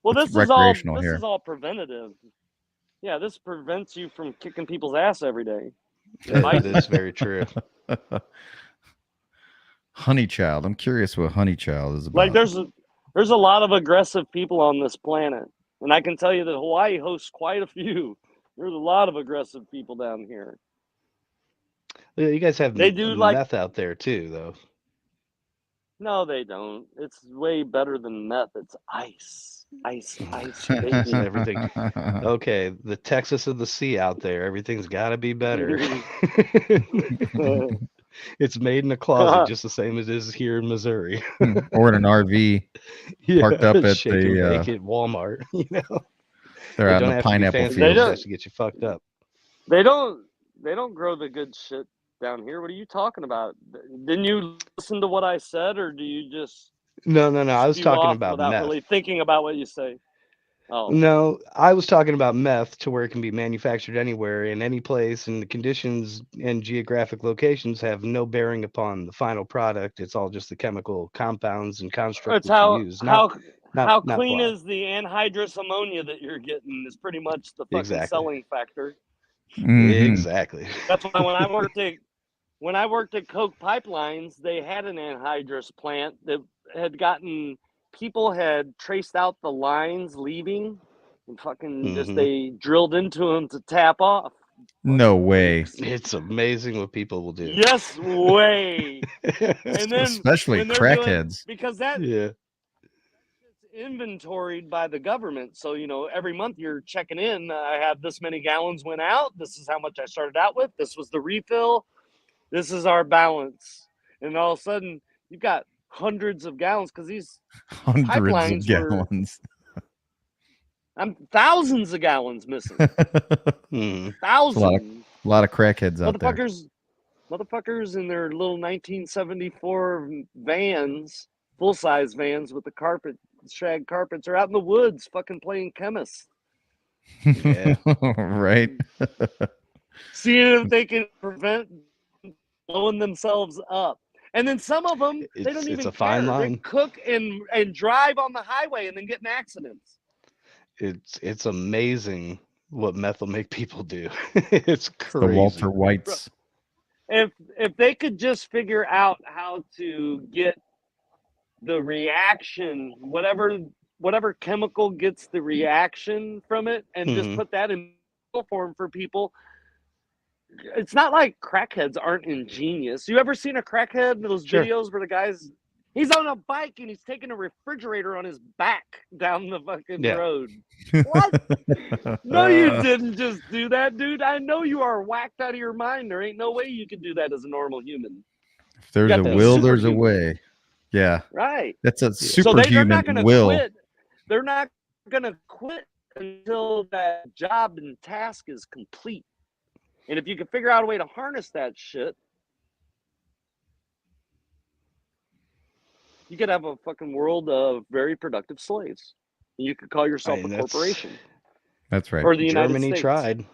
Well, It's this is all here. preventative. Yeah, this prevents you from kicking people's ass every day. That is very true. Honey Child. I'm curious what Honey Child is about. Like there's a lot of aggressive people on this planet, and I can tell you that Hawaii hosts quite a few. There's a lot of aggressive people down here. Yeah, you guys have They do like meth out there too, though. No, they don't. It's way better than meth. It's ice, baby. Everything. Okay, the Texas of the sea out there. Everything's got to be better. It's made in a closet, just the same as it is here in Missouri. Or in an RV parked up at shake and the bake at Walmart. You know, they're out in don't the have to be pineapple fancy. field. It just has to get you fucked up. They don't grow the good shit down here. What are you talking about? Didn't you listen to what I said, or do you just No. I was talking about without meth. really thinking about what you say? Oh no, I was talking about meth to where it can be manufactured anywhere in any place, and the conditions and geographic locations have no bearing upon the final product. It's all just the chemical compounds and constructs it's that you use. how Not clean flour. is the anhydrous ammonia that you're getting is pretty much the fucking Exactly. selling factor. Mhm. Exactly. That's why when I worked at Coke Pipelines, they had an anhydrous plant that people had traced out the lines leaving and fucking just they drilled into them to tap off. No way. It's amazing what people will do. Yes, way. And then especially when they're crackheads. because that Yeah. it's inventoried by the government. So, every month you're checking in. I have this many gallons went out. This is how much I started out with. This was the refill. This is our balance. And all of a sudden, you've got hundreds of gallons because these Hundreds pipelines of gallons. I'm thousands of gallons missing. Thousands. A lot of crackheads out there. Motherfuckers in their little 1974 vans, full-size vans with the shag carpets, are out in the woods fucking playing chemists. Yeah. Right. Seeing if they can prevent blowing themselves up. And then some of them, they don't even a fine care. line. They cook and drive on the highway and then get in accidents. It's amazing what meth will make people do. It's crazy. The Walter Whites. If they could just figure out how to get the reaction, whatever chemical gets the reaction from it, and just put that in form for people. It's not like crackheads aren't ingenious. You ever seen a crackhead, those videos where the guy's he's on a bike and he's taking a refrigerator on his back down the fucking road? What? No, you didn't just do that, dude. I know you are whacked out of your mind. There ain't no way you can do that as a normal human. If there's a will, there's a way. Yeah. Right. That's a So they're not going to quit. They're not going to quit until that job and task is complete. And if you can figure out a way to harness that shit, you could have a fucking world of very productive slaves. You could call yourself a corporation. That's right. Or the United States.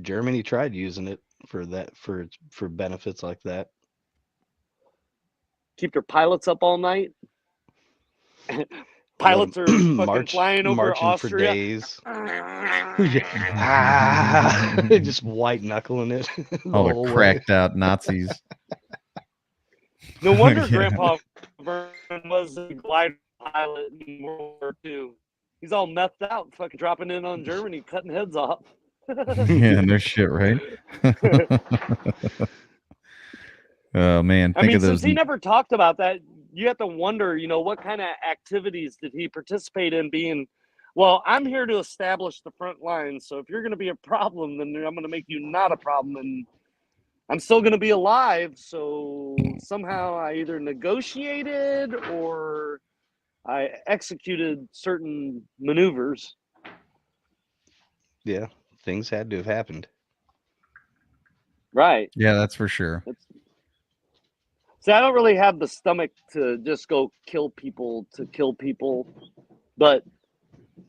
Germany tried using it for benefits like that. Keep their pilots up all night. Pilots are fucking flying over Austria for days. Just white knuckling it. All the cracked out Nazis. No wonder Grandpa Vernon was a glider pilot in World War II. He's all methed out, fucking dropping in on Germany, cutting heads off. Yeah, no shit, right? Oh man, I mean, since he never talked about that, you have to wonder, what kind of activities did he participate in being, well, I'm here to establish the front line. So if you're going to be a problem, then I'm going to make you not a problem. And I'm still going to be alive. So somehow I either negotiated or I executed certain maneuvers. Yeah, things had to have happened. Right. Yeah, that's for sure. See, I don't really have the stomach to just go kill people, but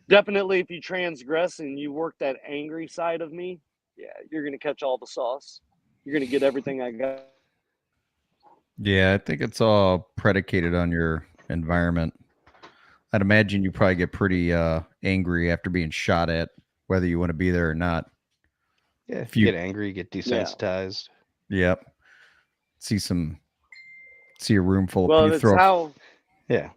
definitely if you transgress and you work that angry side of me, yeah, you're going to catch all the sauce. You're going to get everything I got. Yeah, I think it's all predicated on your environment. I'd imagine you probably get pretty angry after being shot at, whether you want to be there or not. Yeah, if you get angry, get desensitized. Yeah. Yep. See a room full of well, people. It's how. Yeah.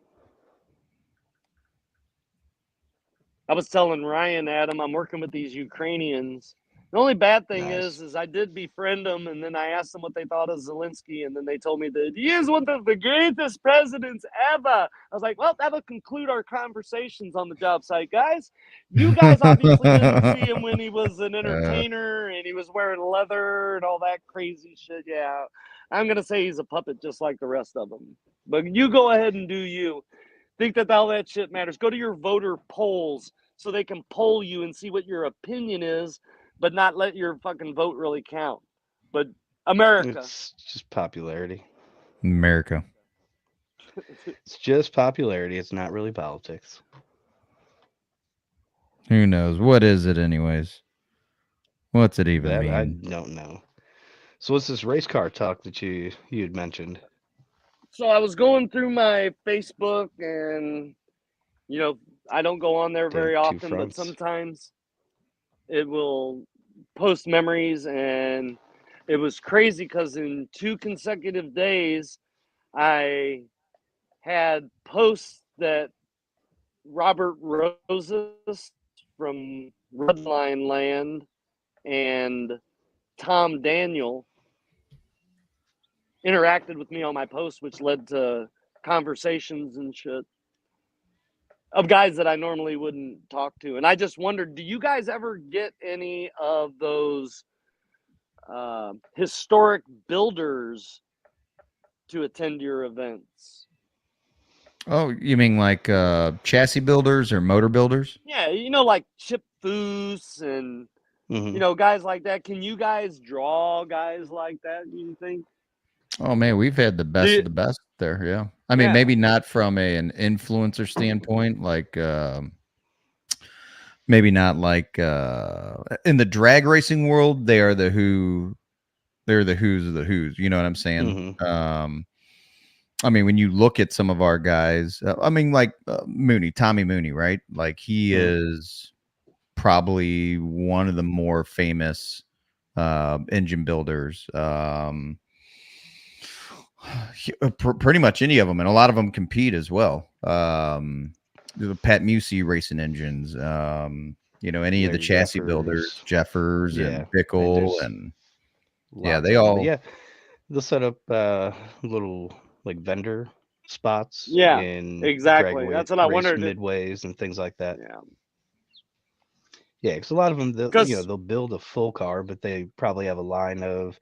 I was telling Ryan, Adam, I'm working with these Ukrainians. The only bad thing is I did befriend them, and then I asked them what they thought of Zelensky, and then they told me that he is one of the greatest presidents ever. I was like, well, that'll conclude our conversations on the job site, guys. You guys obviously didn't see him when he was an entertainer and he was wearing leather and all that crazy shit. Yeah, I'm going to say he's a puppet just like the rest of them. But you go ahead and do you. Think that all that shit matters. Go to your voter polls so they can poll you and see what your opinion is, but not let your fucking vote really count. But America. It's just popularity. America. It's just popularity. It's not really politics. Who knows? What is it anyways? What's it even mean? I don't know. So what's this race car talk that you had mentioned? So I was going through my Facebook and, I don't go on there very often, but sometimes it will post memories, and it was crazy because in 2 consecutive days, I had posts that Robert Roses from Redline Land and Tom Daniel interacted with me on my post, which led to conversations and shit of guys that I normally wouldn't talk to. And I just wondered, do you guys ever get any of those historic builders to attend your events? Oh, you mean like chassis builders or motor builders? Yeah, like Chip Foose and, guys like that. Can you guys draw guys like that, you think? Oh, man, we've had the best of the best there, yeah. I mean, maybe not from an influencer standpoint, like maybe not like in the drag racing world, they're the who's of the who's, you know what I'm saying? I mean, when you look at some of our guys, like Tommy Mooney, right? Like he is probably one of the more famous engine builders. Pretty much any of them, and a lot of them compete as well. The Pat Musey racing engines, any of the chassis builders, Jeffers and Bickle, and they all they'll set up little like vendor spots. Yeah, in exactly. That's what I wondered. Midways and things like that. Yeah, because a lot of them, they'll build a full car, but they probably have a line of,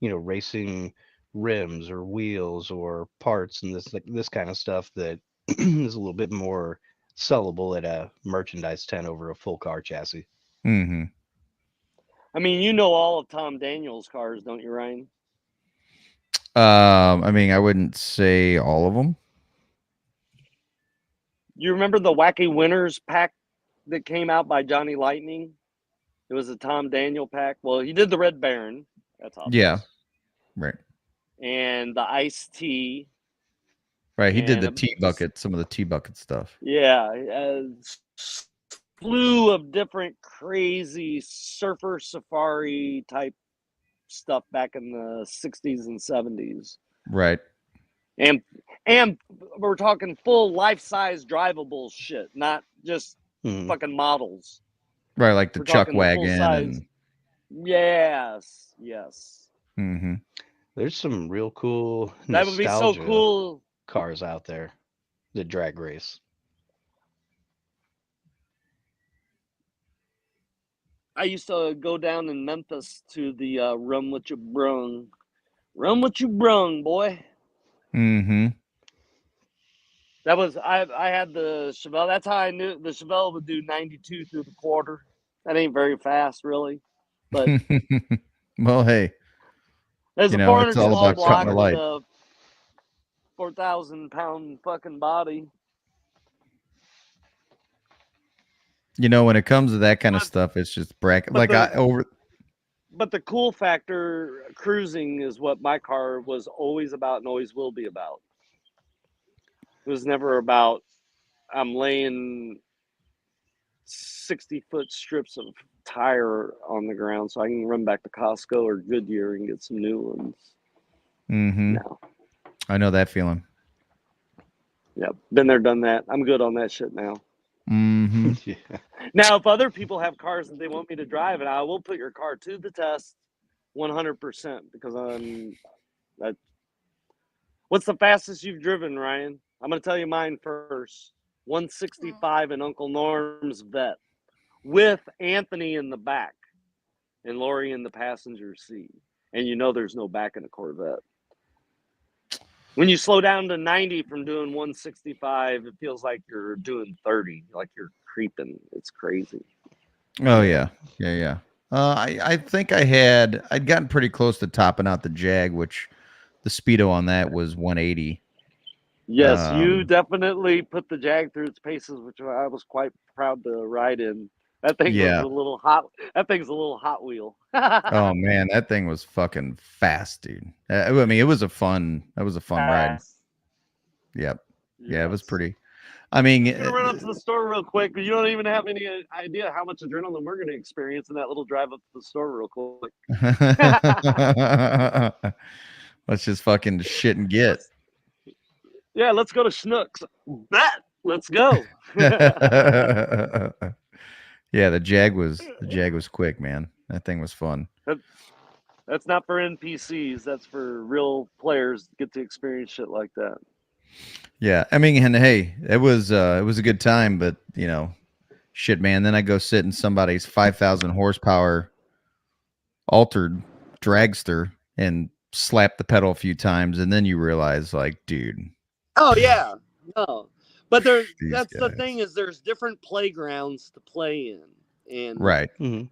racing rims or wheels or parts and this kind of stuff that is a little bit more sellable at a merchandise tent over a full car chassis. Mm-hmm. I mean, all of Tom Daniel's cars, don't you, Ryan? I mean, I wouldn't say all of them. You remember the Wacky Winners pack that came out by Johnny Lightning? It was a Tom Daniel pack. Well, he did the Red Baron. That's obvious. Yeah, right. And the Ice Tea. Right, he did the T-Bucket, some of the T-Bucket stuff. Yeah, a slew of different crazy surfer safari type stuff back in the 60s and 70s. Right. And we're talking full life-size drivable shit, not just fucking models. Right, like the Chuck Wagon. Yes. Mm-hmm. There's some real cool That would be so nostalgia cool. cars out there that drag race. I used to go down in Memphis to the Rum What You Brung. Rum What You Brung, boy. Mm-hmm. That was I had the Chevelle. That's how I knew the Chevelle would do 92 through the quarter. That ain't very fast, really. But well, hey, there's a it's 400 all small about cutting block the with light. a 4,000-pound fucking body. When it comes to that kind of stuff, it's just bracket. But But the cool factor, cruising, is what my car was always about and always will be about. It was never about I'm laying 60-foot strips of tire on the ground so I can run back to Costco or Goodyear and get some new ones. Mm-hmm. No. I know that feeling. Yep. Been there, done that. I'm good on that shit now. Mm-hmm. Yeah. Now, if other people have cars that they want me to drive, and I will put your car to the test 100% because what's the fastest you've driven, Ryan? I'm going to tell you mine first. 165 in Uncle Norm's Vet with Anthony in the back and Lori in the passenger seat. And there's no back in a Corvette. When you slow down to 90 from doing 165, it feels like you're doing 30, like you're creeping. It's crazy. Oh yeah. I think I'd gotten pretty close to topping out the Jag, which the speedo on that was 180. Yes, you definitely put the Jag through its paces, which I was quite proud to ride in. That thing was a little hot. That thing's a little Hot Wheel. Oh man, that thing was fucking fast, dude. I mean, it was a fun ride. Yep. Yeah, it was pretty. I mean, I'm gonna run up to the store real quick, but you don't even have any idea how much adrenaline we're gonna experience in that little drive up to the store real quick. Let's just fucking shit and get. Yeah, let's go to Schnucks. Bet. Let's go. Yeah, the Jag was quick, man. That thing was fun. That's not for NPCs. That's for real players to get to experience shit like that. Yeah, I mean, and hey, it was a good time, but shit, man. Then I go sit in somebody's 5,000 horsepower altered dragster and slap the pedal a few times, and then you realize, like, dude. Oh yeah, no. But that's the thing is there's different playgrounds to play in, and right,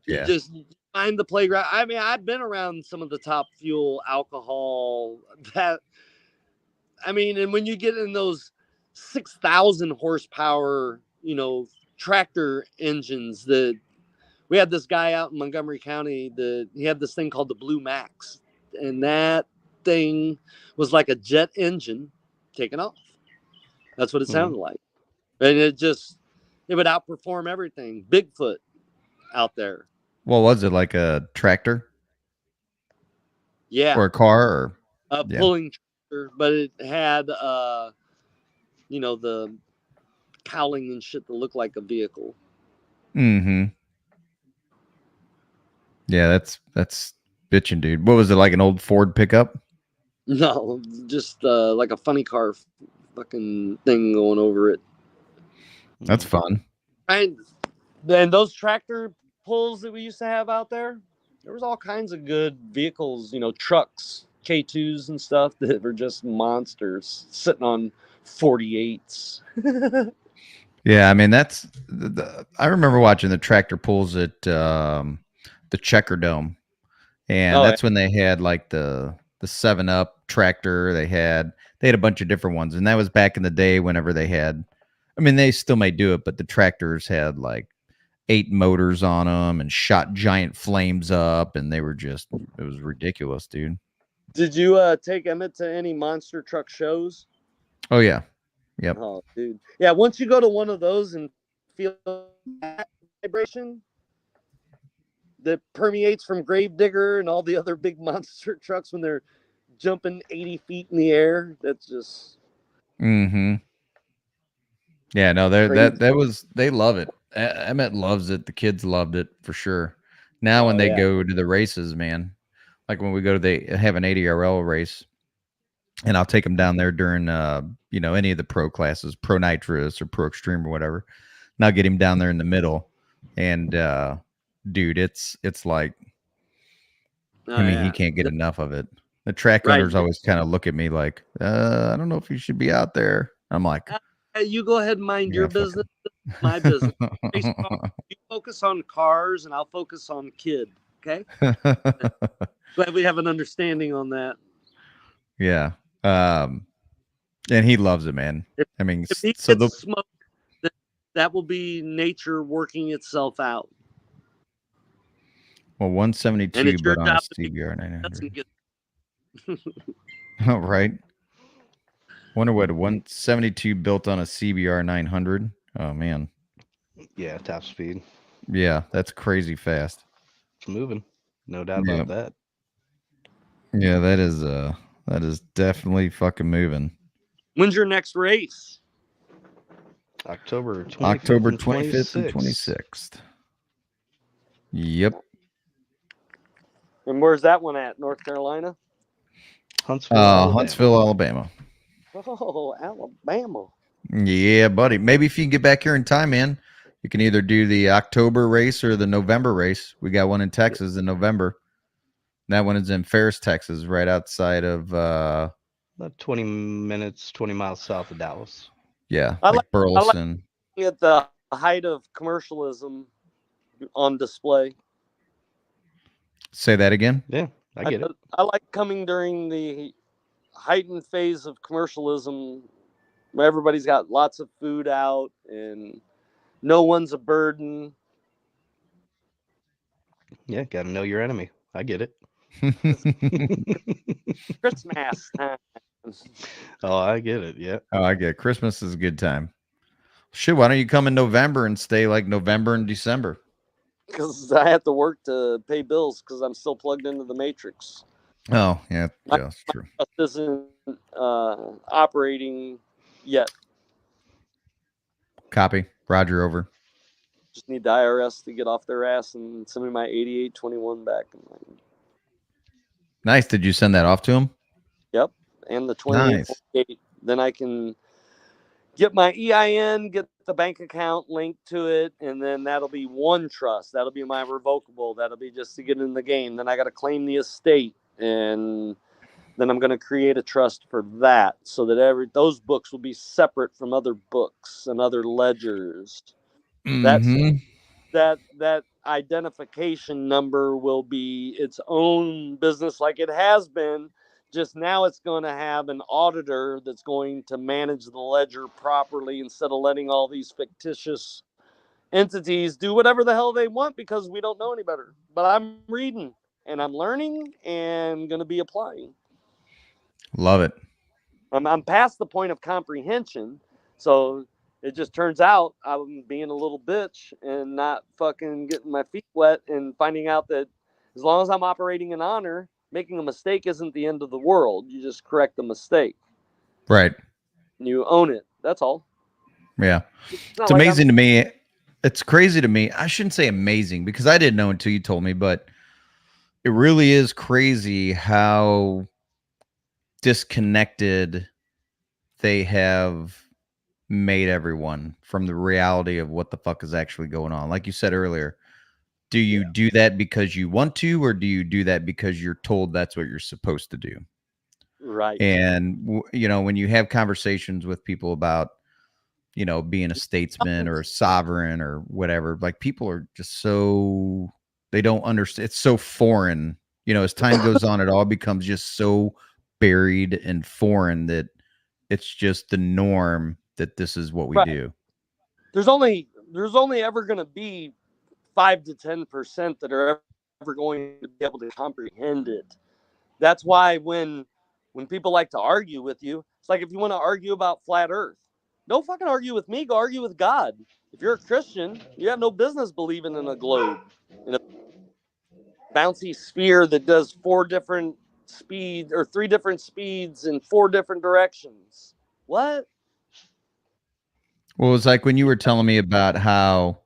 yeah, just find the playground. I mean, I've been around some of the top fuel alcohol and when you get in those 6,000 horsepower, tractor engines, we had this guy out in Montgomery County he had this thing called the Blue Max, and that thing was like a jet engine taking off. That's what it sounded like. And it would outperform everything. Bigfoot out there. Well, was it like a tractor? Yeah. Or a car? Or a pulling tractor, but it had the cowling and shit that looked like a vehicle. Mm-hmm. Yeah, that's bitching, dude. What was it, like an old Ford pickup? No, just like a funny car fucking thing going over it. That's fun. And those tractor pulls that we used to have out there was all kinds of good vehicles, trucks, K2s and stuff that were just monsters sitting on 48s. Yeah, I mean, that's I remember watching the tractor pulls at the Checker Dome, and that's when they had like the 7-Up tractor. They had a bunch of different ones, and that was back in the day whenever they had. I mean, they still may do it, but the tractors had like 8 motors on them and shot giant flames up, and it was ridiculous, dude. Did you take Emmett to any monster truck shows? Oh yeah. Yep. Oh, dude. Yeah, once you go to one of those and feel that vibration that permeates from Gravedigger and all the other big monster trucks when they're jumping 80 feet in the air, that's just. Mm-hmm. Yeah, no, they love it. Emmett loves it. The kids loved it for sure. Now when they go to the races, man, like when we go to have an 80RL race, and I'll take them down there during any of the pro classes, Pro Nitrous or Pro Extreme or whatever. And I'll get him down there in the middle, and dude, it's like, he can't get enough of it. The track runners always kind of look at me like, I don't know if you should be out there. I'm like, you go ahead and mind your business, my business. You focus on cars, and I'll focus on kid. Okay. Glad we have an understanding on that. Yeah. And he loves it, man. If he gets smoke, that will be nature working itself out. Well, 172, but on a CBR 900. Oh, right. Wonder what 172 built on a CBR 900. Oh man. Yeah, top speed. Yeah, that's crazy fast. It's moving, no doubt about that. Yeah, that is definitely fucking moving. When's your next race? October 25th and 26th. Yep. And where's that one at? North Carolina? Huntsville, Alabama. Huntsville, Alabama. Oh, Alabama. Yeah, buddy. Maybe if you can get back here in time, man, you can either do the October race or the November race. We got one in Texas in November. That one is in Ferris, Texas, right outside of about 20 miles south of Dallas. Yeah, like Burleson. I like at the height of commercialism on display. Say that again? Yeah, I get it. I like coming during the heightened phase of commercialism where everybody's got lots of food out and no one's a burden. Yeah, got to know your enemy. I get it. Christmas time. Oh, I get it. Yeah. Oh, I get it. Christmas is a good time. Shit, why don't you come in November and stay like November and December? Because I have to work to pay bills because I'm still plugged into the matrix. Oh, yeah, that's true. My trust isn't operating yet. Copy. Roger, over. Just need the IRS to get off their ass and send me my 8821 back. Nice. Did you send that off to him? Yep. And the 2848. Nice. Then I can get my EIN, get the bank account linked to it, and then that'll be one trust. That'll be my revocable. That'll be just to get in the game. Then I got to claim the estate, and then I'm going to create a trust for that so that those books will be separate from other books and other ledgers. Mm-hmm. That identification number will be its own business like it has been. Just now it's going to have an auditor that's going to manage the ledger properly instead of letting all these fictitious entities do whatever the hell they want because we don't know any better. But I'm reading and I'm learning and going to be applying. Love it. I'm past the point of comprehension. So it just turns out I'm being a little bitch and not fucking getting my feet wet and finding out that as long as I'm operating in honor, making a mistake isn't the end of the world. You just correct the mistake. Right. You own it. That's all. Yeah. It's amazing to me. It's crazy to me. I shouldn't say amazing because I didn't know until you told me, but it really is crazy how disconnected they have made everyone from the reality of what the fuck is actually going on. Like you said earlier, do you do that because you want to, or do you do that because you're told that's what you're supposed to do? Right. And, when you have conversations with people about, being a statesman or a sovereign or whatever, like people are just so, they don't understand. It's so foreign, as time goes on, it all becomes just so buried and foreign that it's just the norm that this is what we do. There's only ever going to be 5 to 10% that are ever going to be able to comprehend it. That's why when people like to argue with you, it's like if you want to argue about flat earth, don't fucking argue with me, go argue with God. If you're a Christian, you have no business believing in a globe, in a bouncy sphere that does 4 different speeds or 3 different speeds in 4 different directions. What? Well, it's like when you were telling me about how,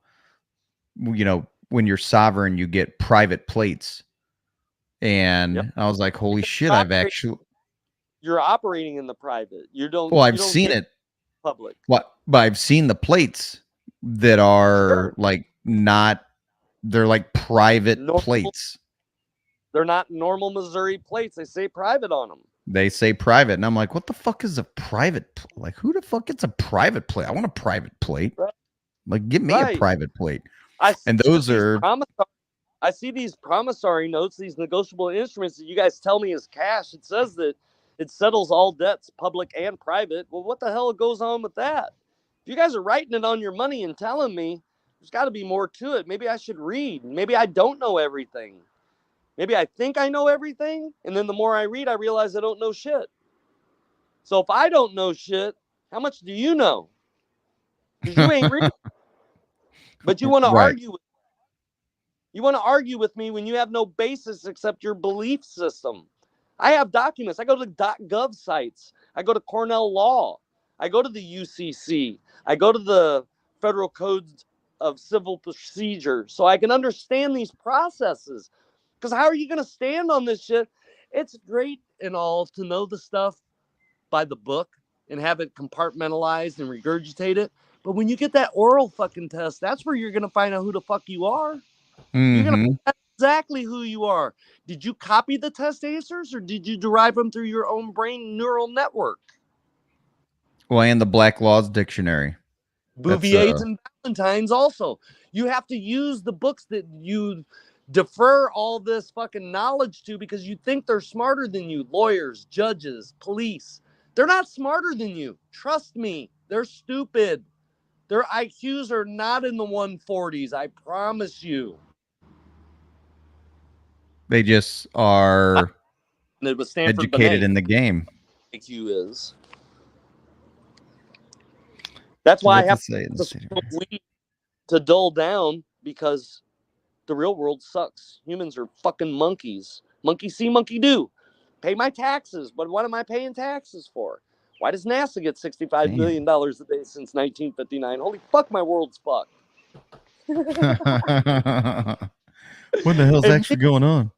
when you're sovereign, you get private plates. And I was like, holy shit, I've actually. You're operating in the private. You don't. Well, you I've don't seen get it. public. What? But I've seen the plates that are like not. They're like private plates. They're not normal Missouri plates. They say private on them. They say private, and I'm like, what the fuck is a private? Like, who the fuck gets a private plate? I want a private plate. Right. Like, give me a private plate. And those are. I see these promissory notes, these negotiable instruments that you guys tell me is cash. It says that it settles all debts, public and private. Well, what the hell goes on with that? If you guys are writing it on your money and telling me, there's got to be more to it. Maybe I should read. Maybe I don't know everything. Maybe I think I know everything, and then the more I read, I realize I don't know shit. So if I don't know shit, how much do you know? Because you ain't reading. But you want to argue with me. You want to argue with me when you have no basis except your belief system. I have documents. I go to .gov sites. I go to Cornell Law. I go to the UCC. I go to the Federal Code of Civil Procedure so I can understand these processes. Because how are you going to stand on this shit? It's great and all to know the stuff by the book and have it compartmentalized and regurgitate it. But when you get that oral fucking test, that's where you're going to find out who the fuck you are. Mm-hmm. You're going to find out exactly who you are. Did you copy the test answers or did you derive them through your own brain neural network? Well, and the Black Laws Dictionary. Bouvier's and Valentine's also. You have to use the books that you defer all this fucking knowledge to because you think they're smarter than you. Lawyers, judges, police. They're not smarter than you. Trust me. They're stupid. Their IQs are not in the 140s. I promise you. They just are educated in the game. IQ is. That's why I have to dull down because the real world sucks. Humans are fucking monkeys. Monkey see, monkey do. Pay my taxes. But what am I paying taxes for? Why does NASA get $65 million a day since 1959? Holy fuck, my world's fucked. What the hell's actually going on?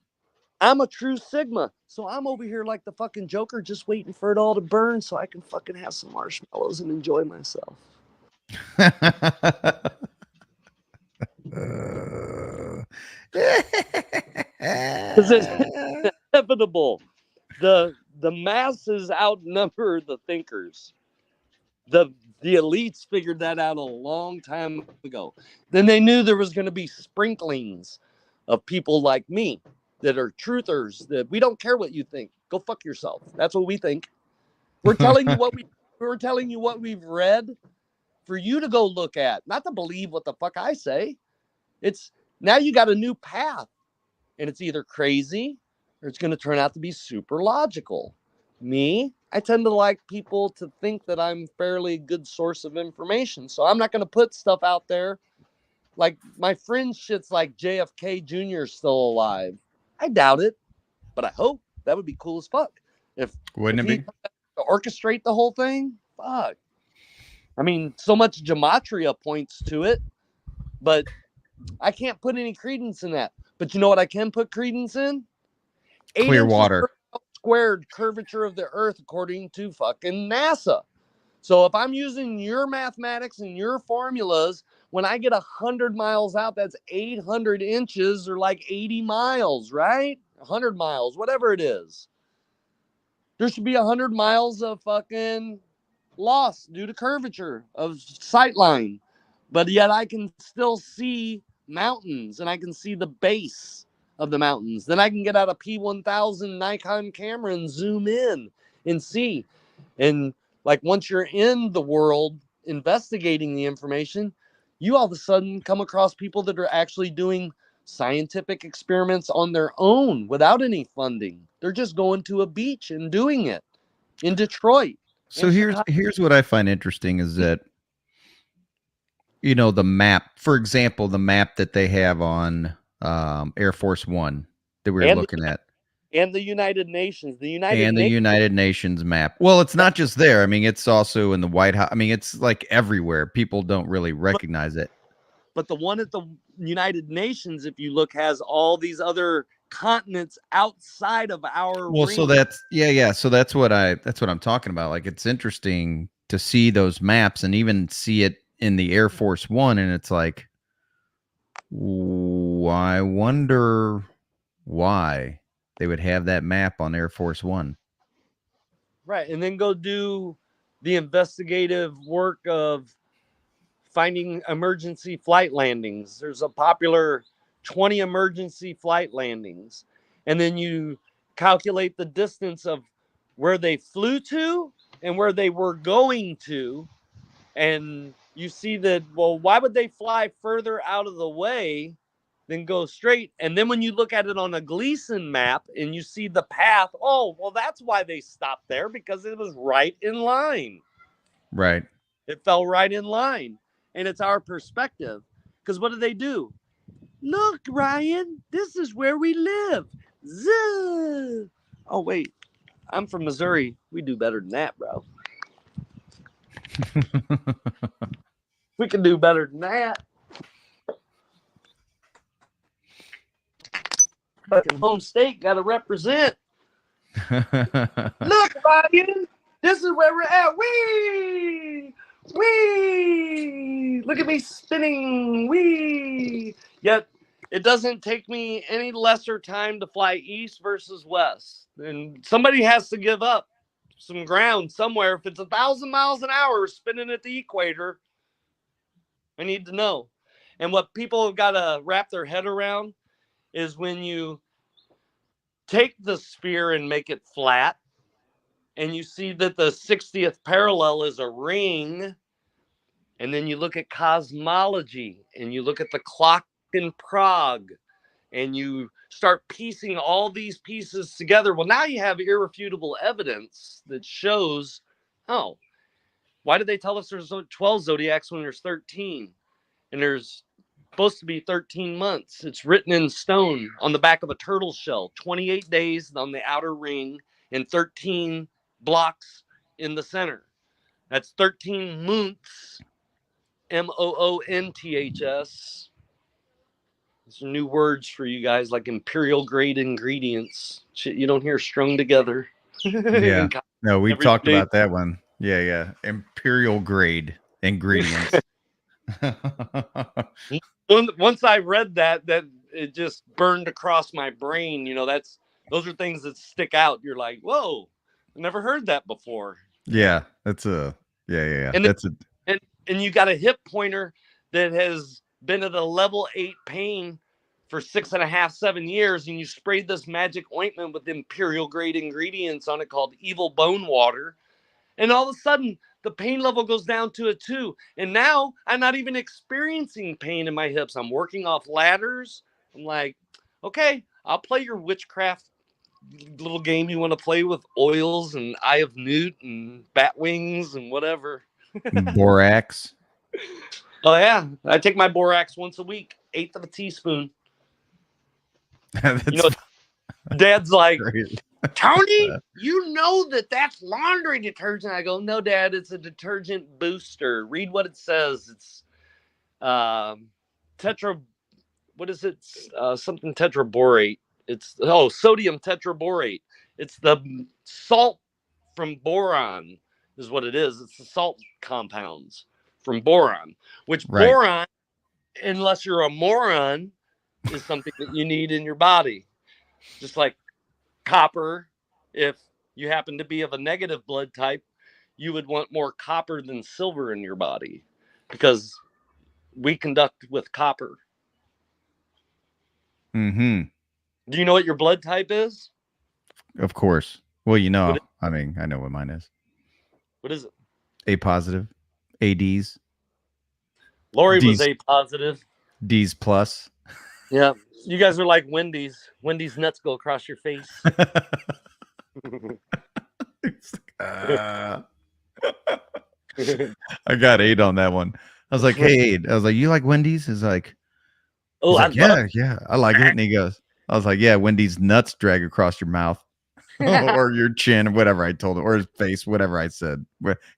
I'm a true Sigma. So I'm over here like the fucking Joker just waiting for it all to burn so I can fucking have some marshmallows and enjoy myself. Because it's inevitable. The masses outnumber the thinkers. The elites figured that out a long time ago. Then they knew there was going to be sprinklings of people like me that are truthers, that we don't care what you think. Go fuck yourself. That's what we think. We're telling you what we've read for you to go look at, not to believe what the fuck I say. It's now you got a new path, and it's either crazy or it's going to turn out to be super logical. Me, I tend to like people to think that I'm fairly good source of information, so I'm not going to put stuff out there. Like my friend shit's like JFK Jr. is still alive. I doubt it, but I hope. That would be cool as fuck. Wouldn't it be? To orchestrate the whole thing? Fuck. I mean, so much gematria points to it, but I can't put any credence in that. But you know what I can put credence in? Clear water. Squared curvature of the Earth according to fucking NASA. So if I'm using your mathematics and your formulas, when I get 100 miles out, that's 800 inches or like 80 miles, right? 100 miles, whatever it is. There should be 100 miles of fucking loss due to curvature of sight line. But yet I can still see mountains and I can see the base of the mountains. Then I can get out a P1000 Nikon camera and zoom in and see. And like once you're in the world investigating the information, you all of a sudden come across people that are actually doing scientific experiments on their own without any funding. They're just going to a beach and doing it in Detroit. So here's what I find interesting is that, you know, the map, for example, the map that they have on Air Force One that we were looking at. And the United Nations. The United Nations map. Well, it's not just there. I mean, it's also in the White House. I mean, it's like everywhere. People don't really recognize it. But the one at the United Nations, if you look, has all these other continents outside of our Well, ring. so so that's what I'm talking about. Like, it's interesting to see those maps and even see it in the Air Force One, and it's like, I wonder why they would have that map on Air Force One. Right, and then go do the investigative work of finding emergency flight landings. There's a popular 20 emergency flight landings, and then you calculate the distance of where they flew to and where they were going to, and you see that, well, why would they fly further out of the way than go straight? And then when you look at it on a Gleason map and you see the path, oh, well, that's why they stopped there, because it was right in line. Right. It fell right in line. And it's our perspective. Because what do? Look, Ryan, this is where we live. Zuh. Oh, wait. I'm from Missouri. We do better than that, bro. We can do better than that. Fucking home state got to represent. Look, Ryan, this is where we're at. Wee! Wee! Look at me spinning. Wee! Yet it doesn't take me any lesser time to fly east versus west. And somebody has to give up some ground somewhere. If it's 1,000 miles an hour spinning at the equator, I need to know. And what people have got to wrap their head around is when you take the sphere and make it flat, and you see that the 60th parallel is a ring, and then you look at cosmology, and you look at the clock in Prague, and you start piecing all these pieces together. Well, now you have irrefutable evidence that shows, oh, why did they tell us there's 12 zodiacs when there's 13? And there's supposed to be 13 months. It's written in stone on the back of a turtle shell, 28 days on the outer ring and 13 blocks in the center. That's 13 months, MOONTHS. These are new words for you guys, like imperial grade ingredients. Shit you don't hear strung together. Yeah. No, we've talked day. about that one. Yeah. Imperial grade ingredients. Once I read that it just burned across my brain. You know, those are things that stick out. You're like, whoa, I never heard that before. Yeah, that's a yeah. And that's and you got a hip pointer that has been at a level 8 pain for 6.5, 7 years, and you sprayed this magic ointment with imperial grade ingredients on it called Evil Bone Water, and all of a sudden the pain level goes down to a 2. And now I'm not even experiencing pain in my hips. I'm working off ladders. I'm like, okay, I'll play your witchcraft little game you want to play with oils and Eye of Newt and bat wings and whatever. borax. Oh, yeah. I take my borax once a week, 1/8 of a teaspoon. You know, Dad's like, Tony, you know that's laundry detergent. I go, no, Dad, it's a detergent booster. Read what it says. It's something tetraborate. It's sodium tetraborate. It's the salt from boron is what it is. It's the salt compounds from boron, which boron, unless you're a moron, is something that you need in your body. Just like copper, if you happen to be of a negative blood type, you would want more copper than silver in your body because we conduct with copper. Mm-hmm. Do you know what your blood type is? Of course. Well, you know, I know what mine is. What is it? A positive. ADs. Lori was A positive. D's plus. Yeah. You guys are like Wendy's. Wendy's nuts go across your face. I got 8 on that one. I was like, hey, 8. I was like, you like Wendy's? He's like, yeah, I like it. And he goes, I was like, yeah, Wendy's nuts drag across your mouth or your chin, whatever I told him, or his face, whatever I said.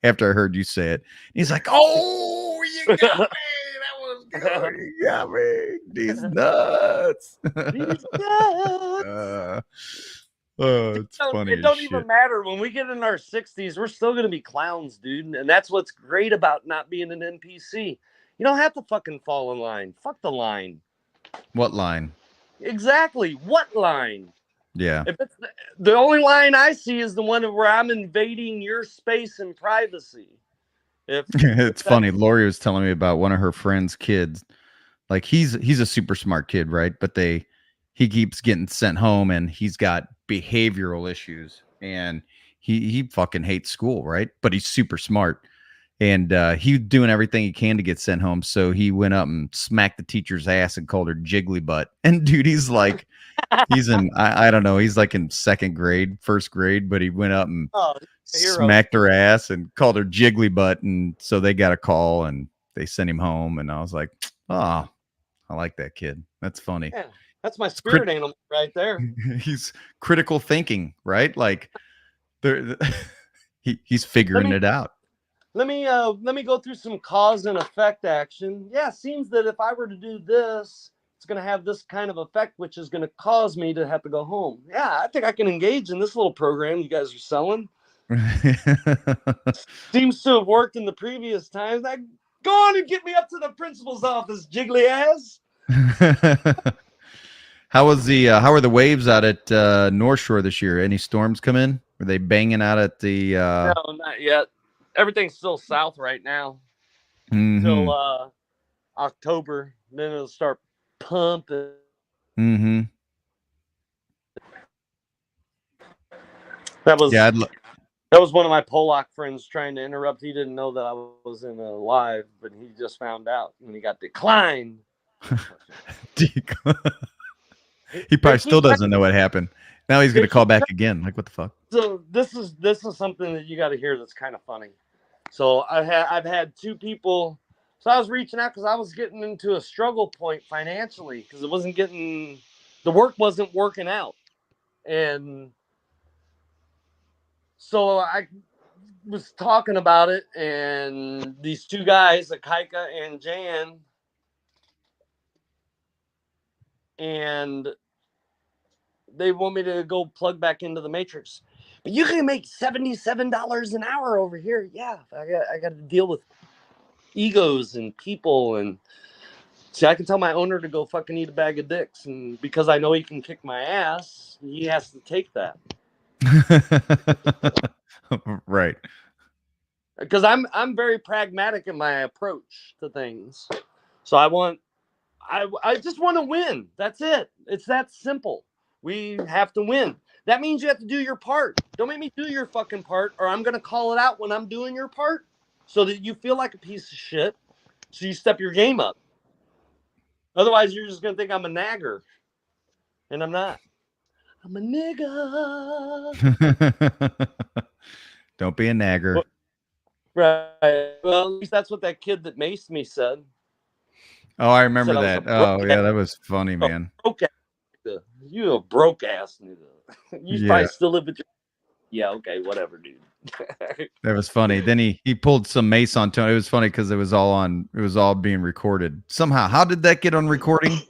After I heard you say it, he's like, oh, you got me. That was You got me. These nuts. These nuts. It's funny It as don't shit. even matter. When we get in our 60s, we're still gonna be clowns, dude. And that's what's great about not being an NPC. You don't have to fucking fall in line. Fuck the line. What line? Exactly. What line? Yeah. If it's the only line I see is the one where I'm invading your space and privacy. It's funny. Lori was telling me about one of her friend's kids. Like he's a super smart kid, right? But he keeps getting sent home and he's got behavioral issues and he fucking hates school, right? But he's super smart. And he's doing everything he can to get sent home. So he went up and smacked the teacher's ass and called her jiggly butt. And dude, he's like, he's in, I don't know, he's like in first grade, but he went up and smacked her ass and called her jiggly butt. And so they got a call and they sent him home. And I was like, oh, I like that kid. That's funny. Yeah, that's my spirit animal right there. He's critical thinking, right? Like he's figuring it out. Let me go through some cause and effect action. Yeah, it seems that if I were to do this, it's going to have this kind of effect, which is going to cause me to have to go home. Yeah, I think I can engage in this little program you guys are selling. Seems to have worked in the previous times. Go on and get me up to the principal's office, jiggly ass. How are the waves out at North Shore this year? Any storms come in? Were they banging out at the No, not yet. Everything's still south right now. Until October. Then it'll start pumping. Mm-hmm. That was one of my Polak friends trying to interrupt. He didn't know that I was in a live, but he just found out and he got declined. He probably still doesn't know what happened. Now he's going to call back again. Like, what the fuck? So this is something that you got to hear that's kind of funny. So I've had two people. So I was reaching out because I was getting into a struggle point financially because the work wasn't working out. And so I was talking about it, and these two guys, Akaika and Jan, and they want me to go plug back into the Matrix. But you can make $77 an hour over here. Yeah, I got to deal with egos and people, and see, I can tell my owner to go fucking eat a bag of dicks, and because I know he can kick my ass, he has to take that. Right. Because I'm very pragmatic in my approach to things. So I just want to win. That's it. It's that simple. We have to win. That means you have to do your part. Don't make me do your fucking part, or I'm going to call it out when I'm doing your part so that you feel like a piece of shit. So you step your game up. Otherwise, you're just going to think I'm a nagger. And I'm not. I'm a nigga. Don't be a nagger. Right. Well, at least that's what that kid that maced me said. Oh, I remember that. Oh, yeah, that was funny, man. Okay. You a broke ass nigga. You probably still live with your... Yeah, okay, whatever, dude. That was funny. Then he pulled some mace on Tony. It was funny because it was all being recorded. Somehow. How did that get on recording?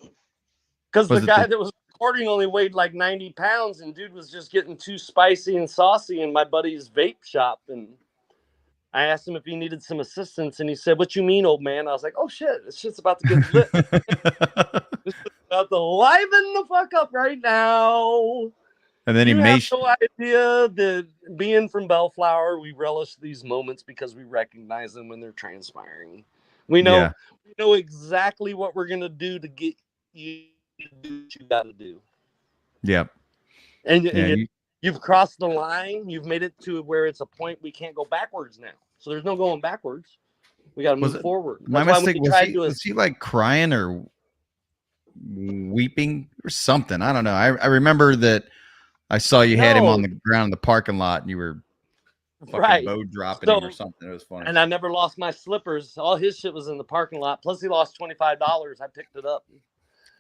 Because the guy that was recording only weighed like 90 pounds, and dude was just getting too spicy and saucy in my buddy's vape shop. And I asked him if he needed some assistance, and he said, "What you mean, old man?" I was like, "Oh shit, this shit's about to get lit." This is about to liven the fuck up right now. And then he maced. You have no idea that being from Bellflower, we relish these moments because we recognize them when they're transpiring. We know exactly what we're gonna do to get you to do what you got to do. Yep. And you've crossed the line. You've made it to where it's a point we can't go backwards now. So there's no going backwards. We got to move forward. My mistake was he like crying or weeping or something? I don't know. I remember that I saw you had him on the ground in the parking lot and you were fucking bow dropping him or something. It was funny. And I never lost my slippers. All his shit was in the parking lot. Plus he lost $25. I picked it up.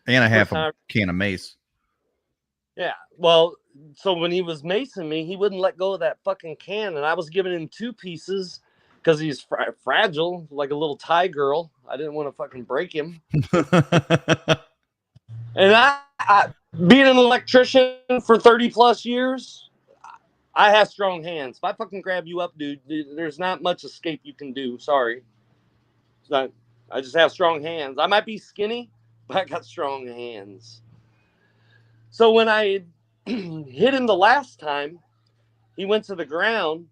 And a half a can of mace. Yeah. Well, so when he was macing me, he wouldn't let go of that fucking can. And I was giving him 2 pieces. because he's fragile, like a little Thai girl. I didn't want to fucking break him. And I, being an electrician for 30 plus years, I have strong hands. If I fucking grab you up, dude, there's not much escape you can do. Sorry. I just have strong hands. I might be skinny, but I got strong hands. So when I hit him the last time, he went to the ground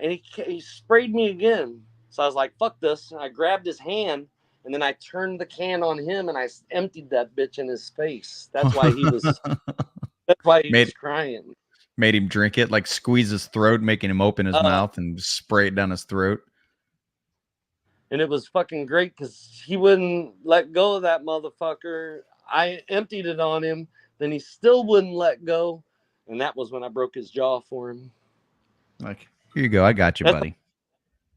and he sprayed me again. So I was like, fuck this. And I grabbed his hand and then I turned the can on him and I emptied that bitch in his face. That's why he was was crying. Made him drink it, like squeeze his throat, making him open his mouth and spray it down his throat. And it was fucking great because he wouldn't let go of that motherfucker. I emptied it on him, then he still wouldn't let go. And that was when I broke his jaw for him. Like, here you go. I got you, buddy.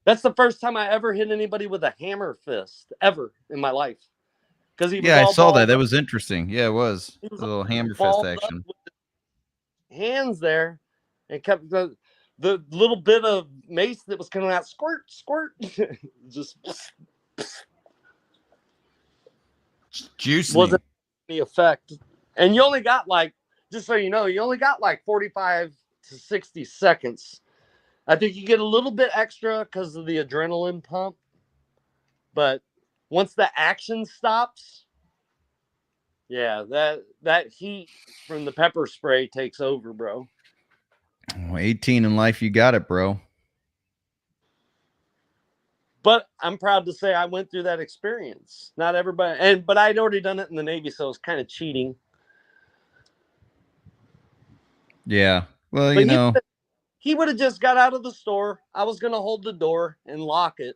That's the first time I ever hit anybody with a hammer fist ever in my life. Because I saw that. That was interesting. Yeah, it was. A little hammer fist action. Hands there, and kept the little bit of mace that was coming out, squirt, squirt, just juicy. Wasn't the effect. And you only got like, just so you know, you only got like 45 to 60 seconds. I think you get a little bit extra because of the adrenaline pump. But once the action stops, yeah, that heat from the pepper spray takes over, bro. 18 in life, you got it, bro. But I'm proud to say I went through that experience. Not everybody, but I'd already done it in the Navy, so it's kind of cheating. Yeah. Well, but you know, he would have just got out of the store. I was going to hold the door and lock it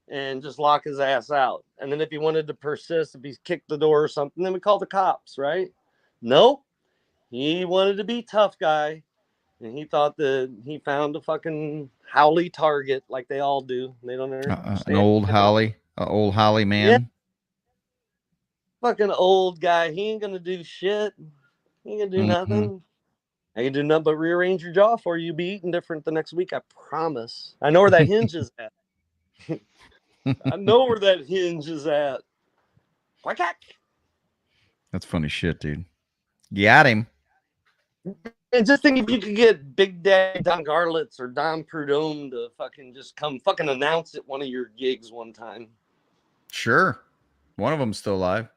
and just lock his ass out. And then if he wanted to persist, if he kicked the door or something, then we call the cops, right? Nope. He wanted to be tough guy. And he thought that he found a fucking Howley target like they all do. They don't understand. An old Howley man. Yeah. Fucking old guy. He ain't going to do shit. He ain't going to do nothing. I can do nothing but rearrange your jaw for you. Be eating different the next week. I promise. I know where that hinge is at. I know where that hinge is at. That's funny shit, dude. Got him. And just think if you could get Big Daddy Don Garlitz or Don Prudhomme to fucking just come fucking announce at one of your gigs one time. Sure. One of them's still alive.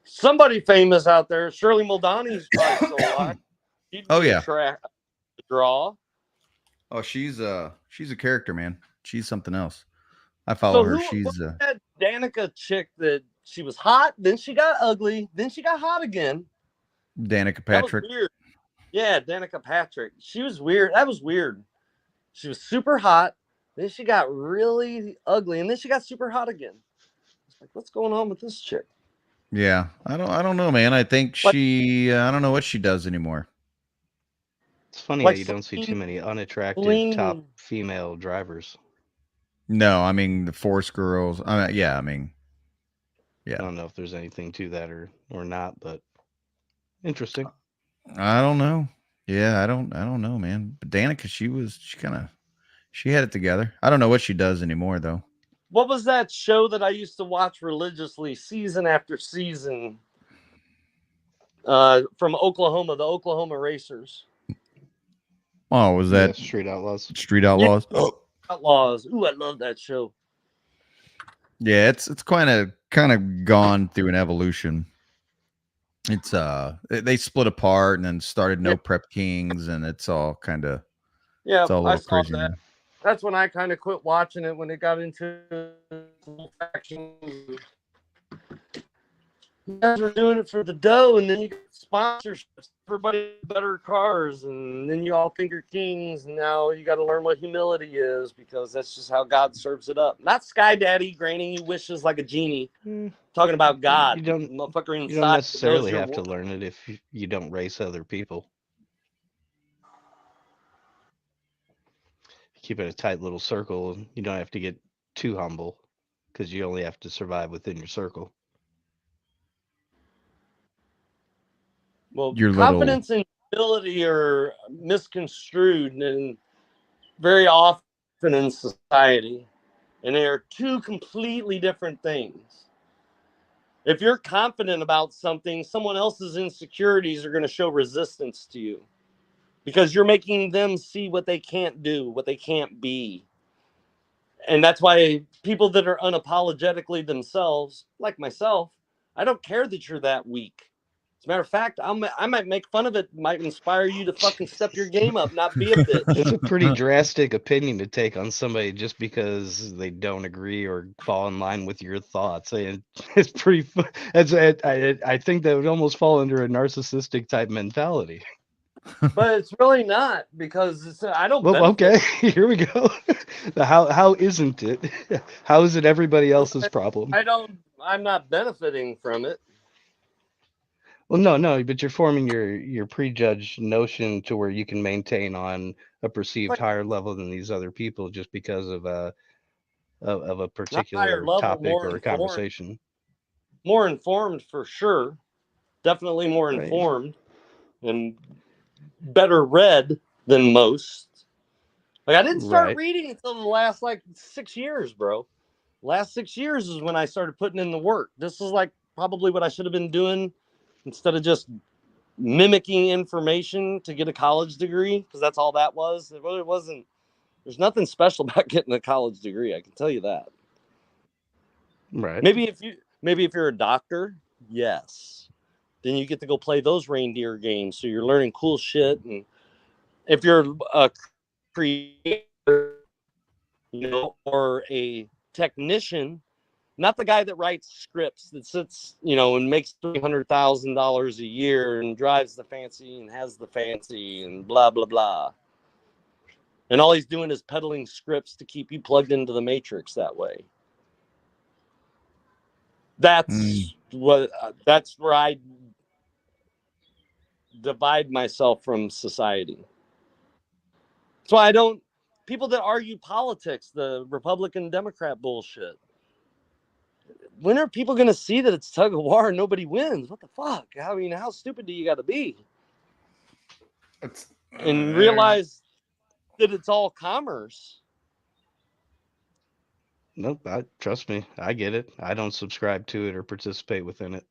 Somebody famous out there. Shirley Muldowney's probably still alive. Oh, yeah. Draw. Oh, she's a character, man. She's something else. I follow her. She's that Danica chick that she was hot, then she got ugly, then she got hot again. Danica Patrick. Weird. Yeah, Danica Patrick. She was weird. That was weird. She was super hot, then she got really ugly, and then she got super hot again. It's like, what's going on with this chick? Yeah, I don't know, man. I think I don't know what she does anymore. It's funny how you don't see too many unattractive top female drivers. No, I mean the Force girls. Yeah. I don't know if there's anything to that or not, but interesting. I don't know. Yeah, I don't know, man. But Danica, she had it together. I don't know what she does anymore, though. What was that show that I used to watch religiously, season after season? From Oklahoma, the Oklahoma Racers. Oh, was that Street Outlaws? Street Outlaws. Yeah. Outlaws. Ooh, I love that show. Yeah, it's kind of gone through an evolution. It's they split apart and then started No Prep Kings, and it's all kind of it's all a little crazy. That. That's when I kind of quit watching it when it got into factions. You guys are doing it for the dough, and then you get sponsorships. Everybody better cars, and then you all think you're kings. And now you got to learn what humility is, because that's just how God serves it up. Not Sky Daddy granting you wishes like a genie. Talking about God. You don't necessarily have to learn it if you don't race other people. Keep it a tight little circle. You don't have to get too humble, because you only have to survive within your circle. Well, confidence and ability are misconstrued, and very often in society, and they are two completely different things. If you're confident about something, someone else's insecurities are going to show resistance to you because you're making them see what they can't do, what they can't be. And that's why people that are unapologetically themselves, like myself, I don't care that you're that weak. As a matter of fact, I might make fun of it, might inspire you to fucking step your game up, not be a bitch. It's a pretty drastic opinion to take on somebody just because they don't agree or fall in line with your thoughts. It's pretty. I think that would almost fall under a narcissistic type mentality. But it's really not, because I don't. Well, okay, here we go. How isn't it? How is it everybody else's problem? I'm not benefiting from it. Well, no, but you're forming your prejudged notion to where you can maintain on a perceived higher level than these other people just because of a particular topic or a conversation. More informed for sure, definitely more informed and better read than most. Like, I didn't start reading until the last 6 years, bro. Last 6 years is when I started putting in the work. This is probably what I should have been doing instead of just mimicking information to get a college degree, because that's all that was. It really wasn't. There's nothing special about getting a college degree, I can tell you that. Right. Maybe if you're a doctor, yes, then you get to go play those reindeer games, so you're learning cool shit. And if you're a creator, or a technician, not the guy that writes scripts that sits, and makes $300,000 a year and drives the fancy and has the fancy and blah, blah, blah. And all he's doing is peddling scripts to keep you plugged into the matrix that way. That's where I divide myself from society. That's why people that argue politics, the Republican Democrat bullshit, when are people going to see that it's tug of war and nobody wins? What the fuck? I mean, how stupid do you got to be? And realize that it's all commerce. Nope, trust me, I get it. I don't subscribe to it or participate within it.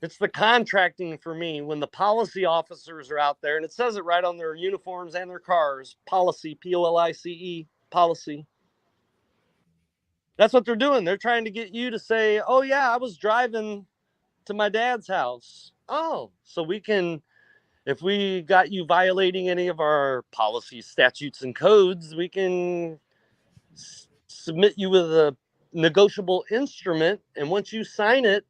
It's the contracting for me. When the policy officers are out there, and it says it right on their uniforms and their cars, policy, P-O-L-I-C-E, policy. That's what they're doing. They're trying to get you to say, oh, yeah, I was driving to my dad's house. Oh, so we can, if we got you violating any of our policies, statutes, and codes, we can submit you with a negotiable instrument. And once you sign it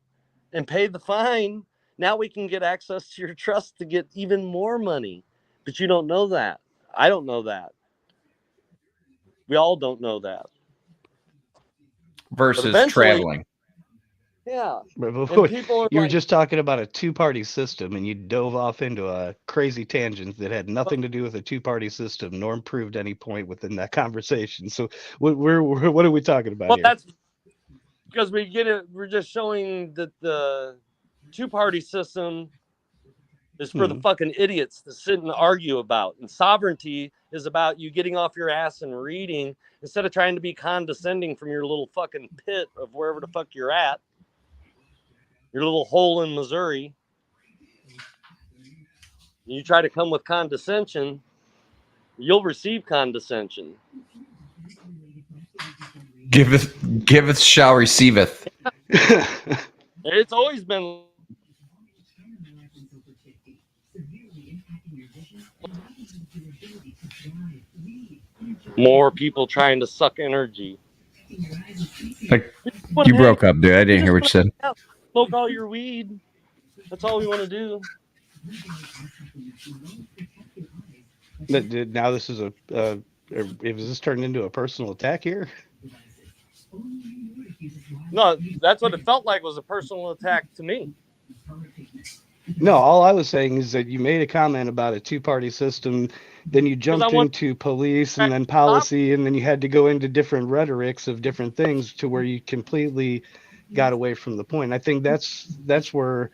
and pay the fine, now we can get access to your trust to get even more money. But you don't know that. I don't know that. We all don't know that. Versus traveling. Yeah. You were just talking about a two-party system, and you dove off into a crazy tangent that had nothing to do with a two-party system, nor proved any point within that conversation. So what are we talking about here? That's because we're just showing that the two-party system is for the fucking idiots to sit and argue about. And sovereignty is about you getting off your ass and reading instead of trying to be condescending from your little fucking pit of wherever the fuck you're at. Your little hole in Missouri. You try to come with condescension, you'll receive condescension. Giveth shall receiveth. It's always been. More people trying to suck energy. You broke up, dude. I didn't hear what you said. Smoke all your weed. That's all we want to do. Now this is is this turned into a personal attack here? No, that's what it felt like, was a personal attack to me. No, all I was saying is that you made a comment about a two-party system, then you jumped into police and then policy, and then you had to go into different rhetorics of different things to where you completely got away from the point. I think that's where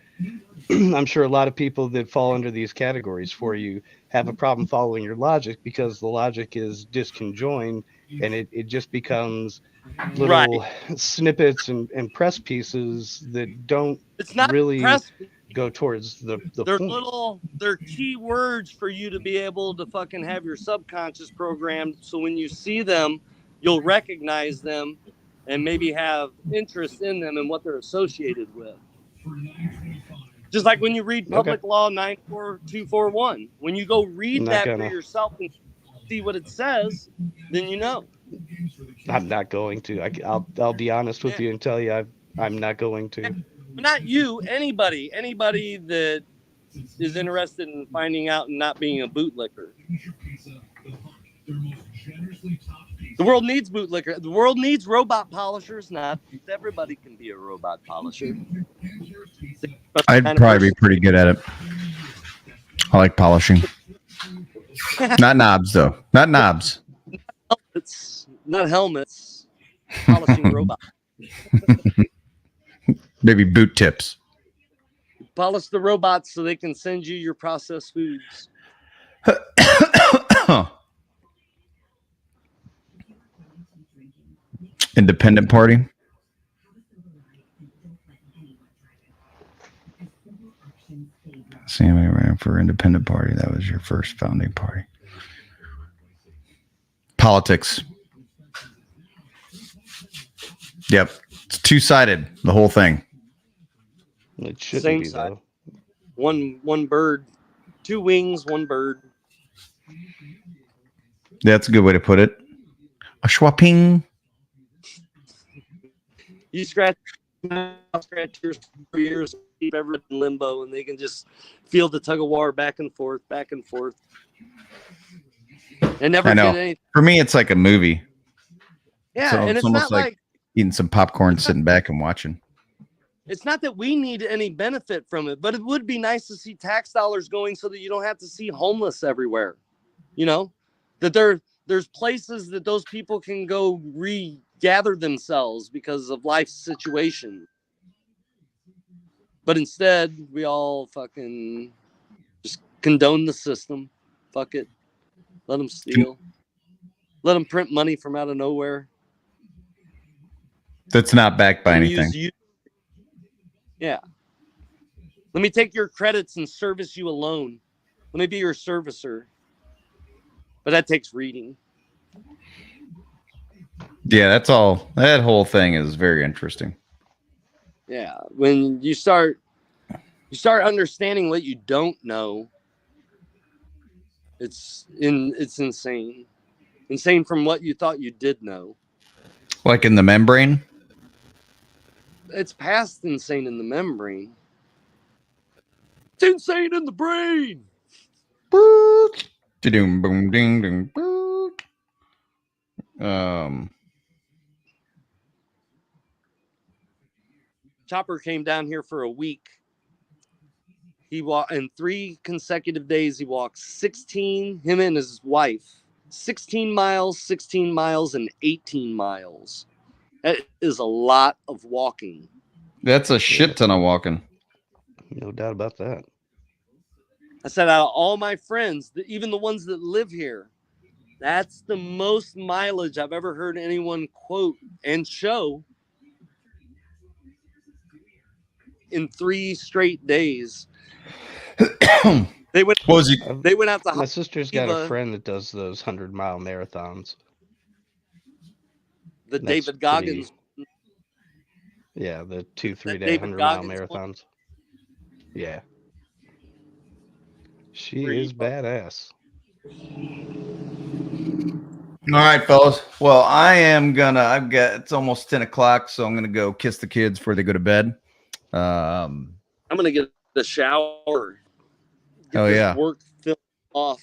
I'm sure a lot of people that fall under these categories for you have a problem following your logic because the logic is disconjoined, and it just becomes little snippets and press pieces that don't It's not really press. go towards the They're point. they're key words for you to be able to fucking have your subconscious programmed. So when you see them, you'll recognize them and maybe have interest in them and what they're associated with. Just like when you read Public Law 94241, when you go read that for yourself and see what it says, then you know. I'm not going to. I'll be honest with you and tell you I'm not going to. Not you, anybody that is interested in finding out and not being a bootlicker. The world needs bootlicker. The world needs robot polishers. Not everybody can be a robot polisher. I'd probably be pretty good at it. I like polishing. Not knobs, though. Not knobs. It's not helmets. Polishing robots. Maybe boot tips. Polish the robots so they can send you your processed foods. Independent Party. Sammy ran for Independent Party. That was your first founding party. Politics. Yep. It's two-sided, the whole thing. It should be, though. One bird. Two wings, one bird. That's a good way to put it. A schwapping. You scratch yours for years, keep everyone in limbo, and they can just feel the tug of war back and forth, and never get anything. For me, it's like a movie. Yeah, so and it's almost not like eating some popcorn, sitting back and watching. It's not that we need any benefit from it, but it would be nice to see tax dollars going so that you don't have to see homeless everywhere. You know, that there's places that those people can go regather themselves because of life's situation. But instead, we all fucking just condone the system. Fuck it. Let them steal. Let them print money from out of nowhere. That's not backed by anything. Yeah. Let me take your credits and service you alone. Let me be your servicer. But that takes reading. Yeah, that's all. That whole thing is very interesting. Yeah. When you start understanding what you don't know, it's insane. Insane from what you thought you did know. Like in the membrane? It's past insane in the membrane. It's insane in the brain. Boom, boom, ding, ding, Chopper came down here for a week. He walked in 3 consecutive days. He walked 16. Him and his wife, 16 miles, and 18 miles. That is a lot of walking. That's a shit ton of walking. No doubt about that. I said, out of all my friends, even the ones that live here, that's the most mileage I've ever heard anyone quote and show in 3 straight days. They went out to my sister's got a friend that does those 100-mile marathons. The David Goggins. Yeah, the 2-3 day 100-mile marathons. Yeah. She is badass. All right, fellas. Well, it's almost 10 o'clock, so I'm going to go kiss the kids before they go to bed. I'm going to get the shower. Oh, yeah. Work filled off.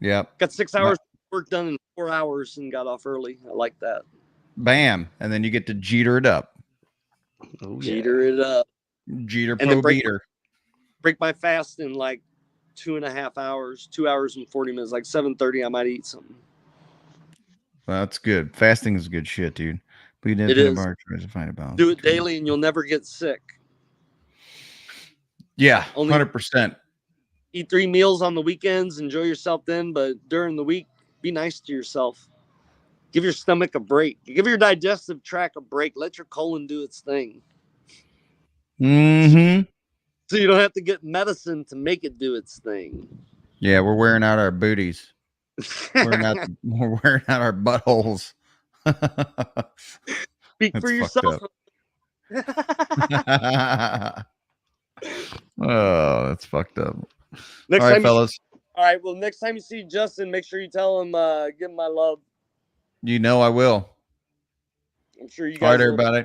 Yeah. Got 6 hours work done in 4 hours and got off early. I like that. Bam. And then you get to jeter it up. Oh, jeter it up. Jeter pro beater. Break my fast in like 2.5 hours, 2 hours and 40 minutes, like 7:30. I might eat something. Well, that's good. Fasting is good shit, dude. It is. To find a balance. Do it daily and you'll never get sick. Yeah, 100%. eat 3 meals on the weekends, enjoy yourself then, but during the week, be nice to yourself. Give your stomach a break. Give your digestive tract a break. Let your colon do its thing. Mm-hmm. So you don't have to get medicine to make it do its thing. Yeah, we're wearing out our booties. We're wearing out our buttholes. Speak for yourself. Oh, that's fucked up. Next all right, time fellas. All right. Well, next time you see Justin, make sure you tell him, give him my love. You know I will. I'm sure you All guys right, will. everybody.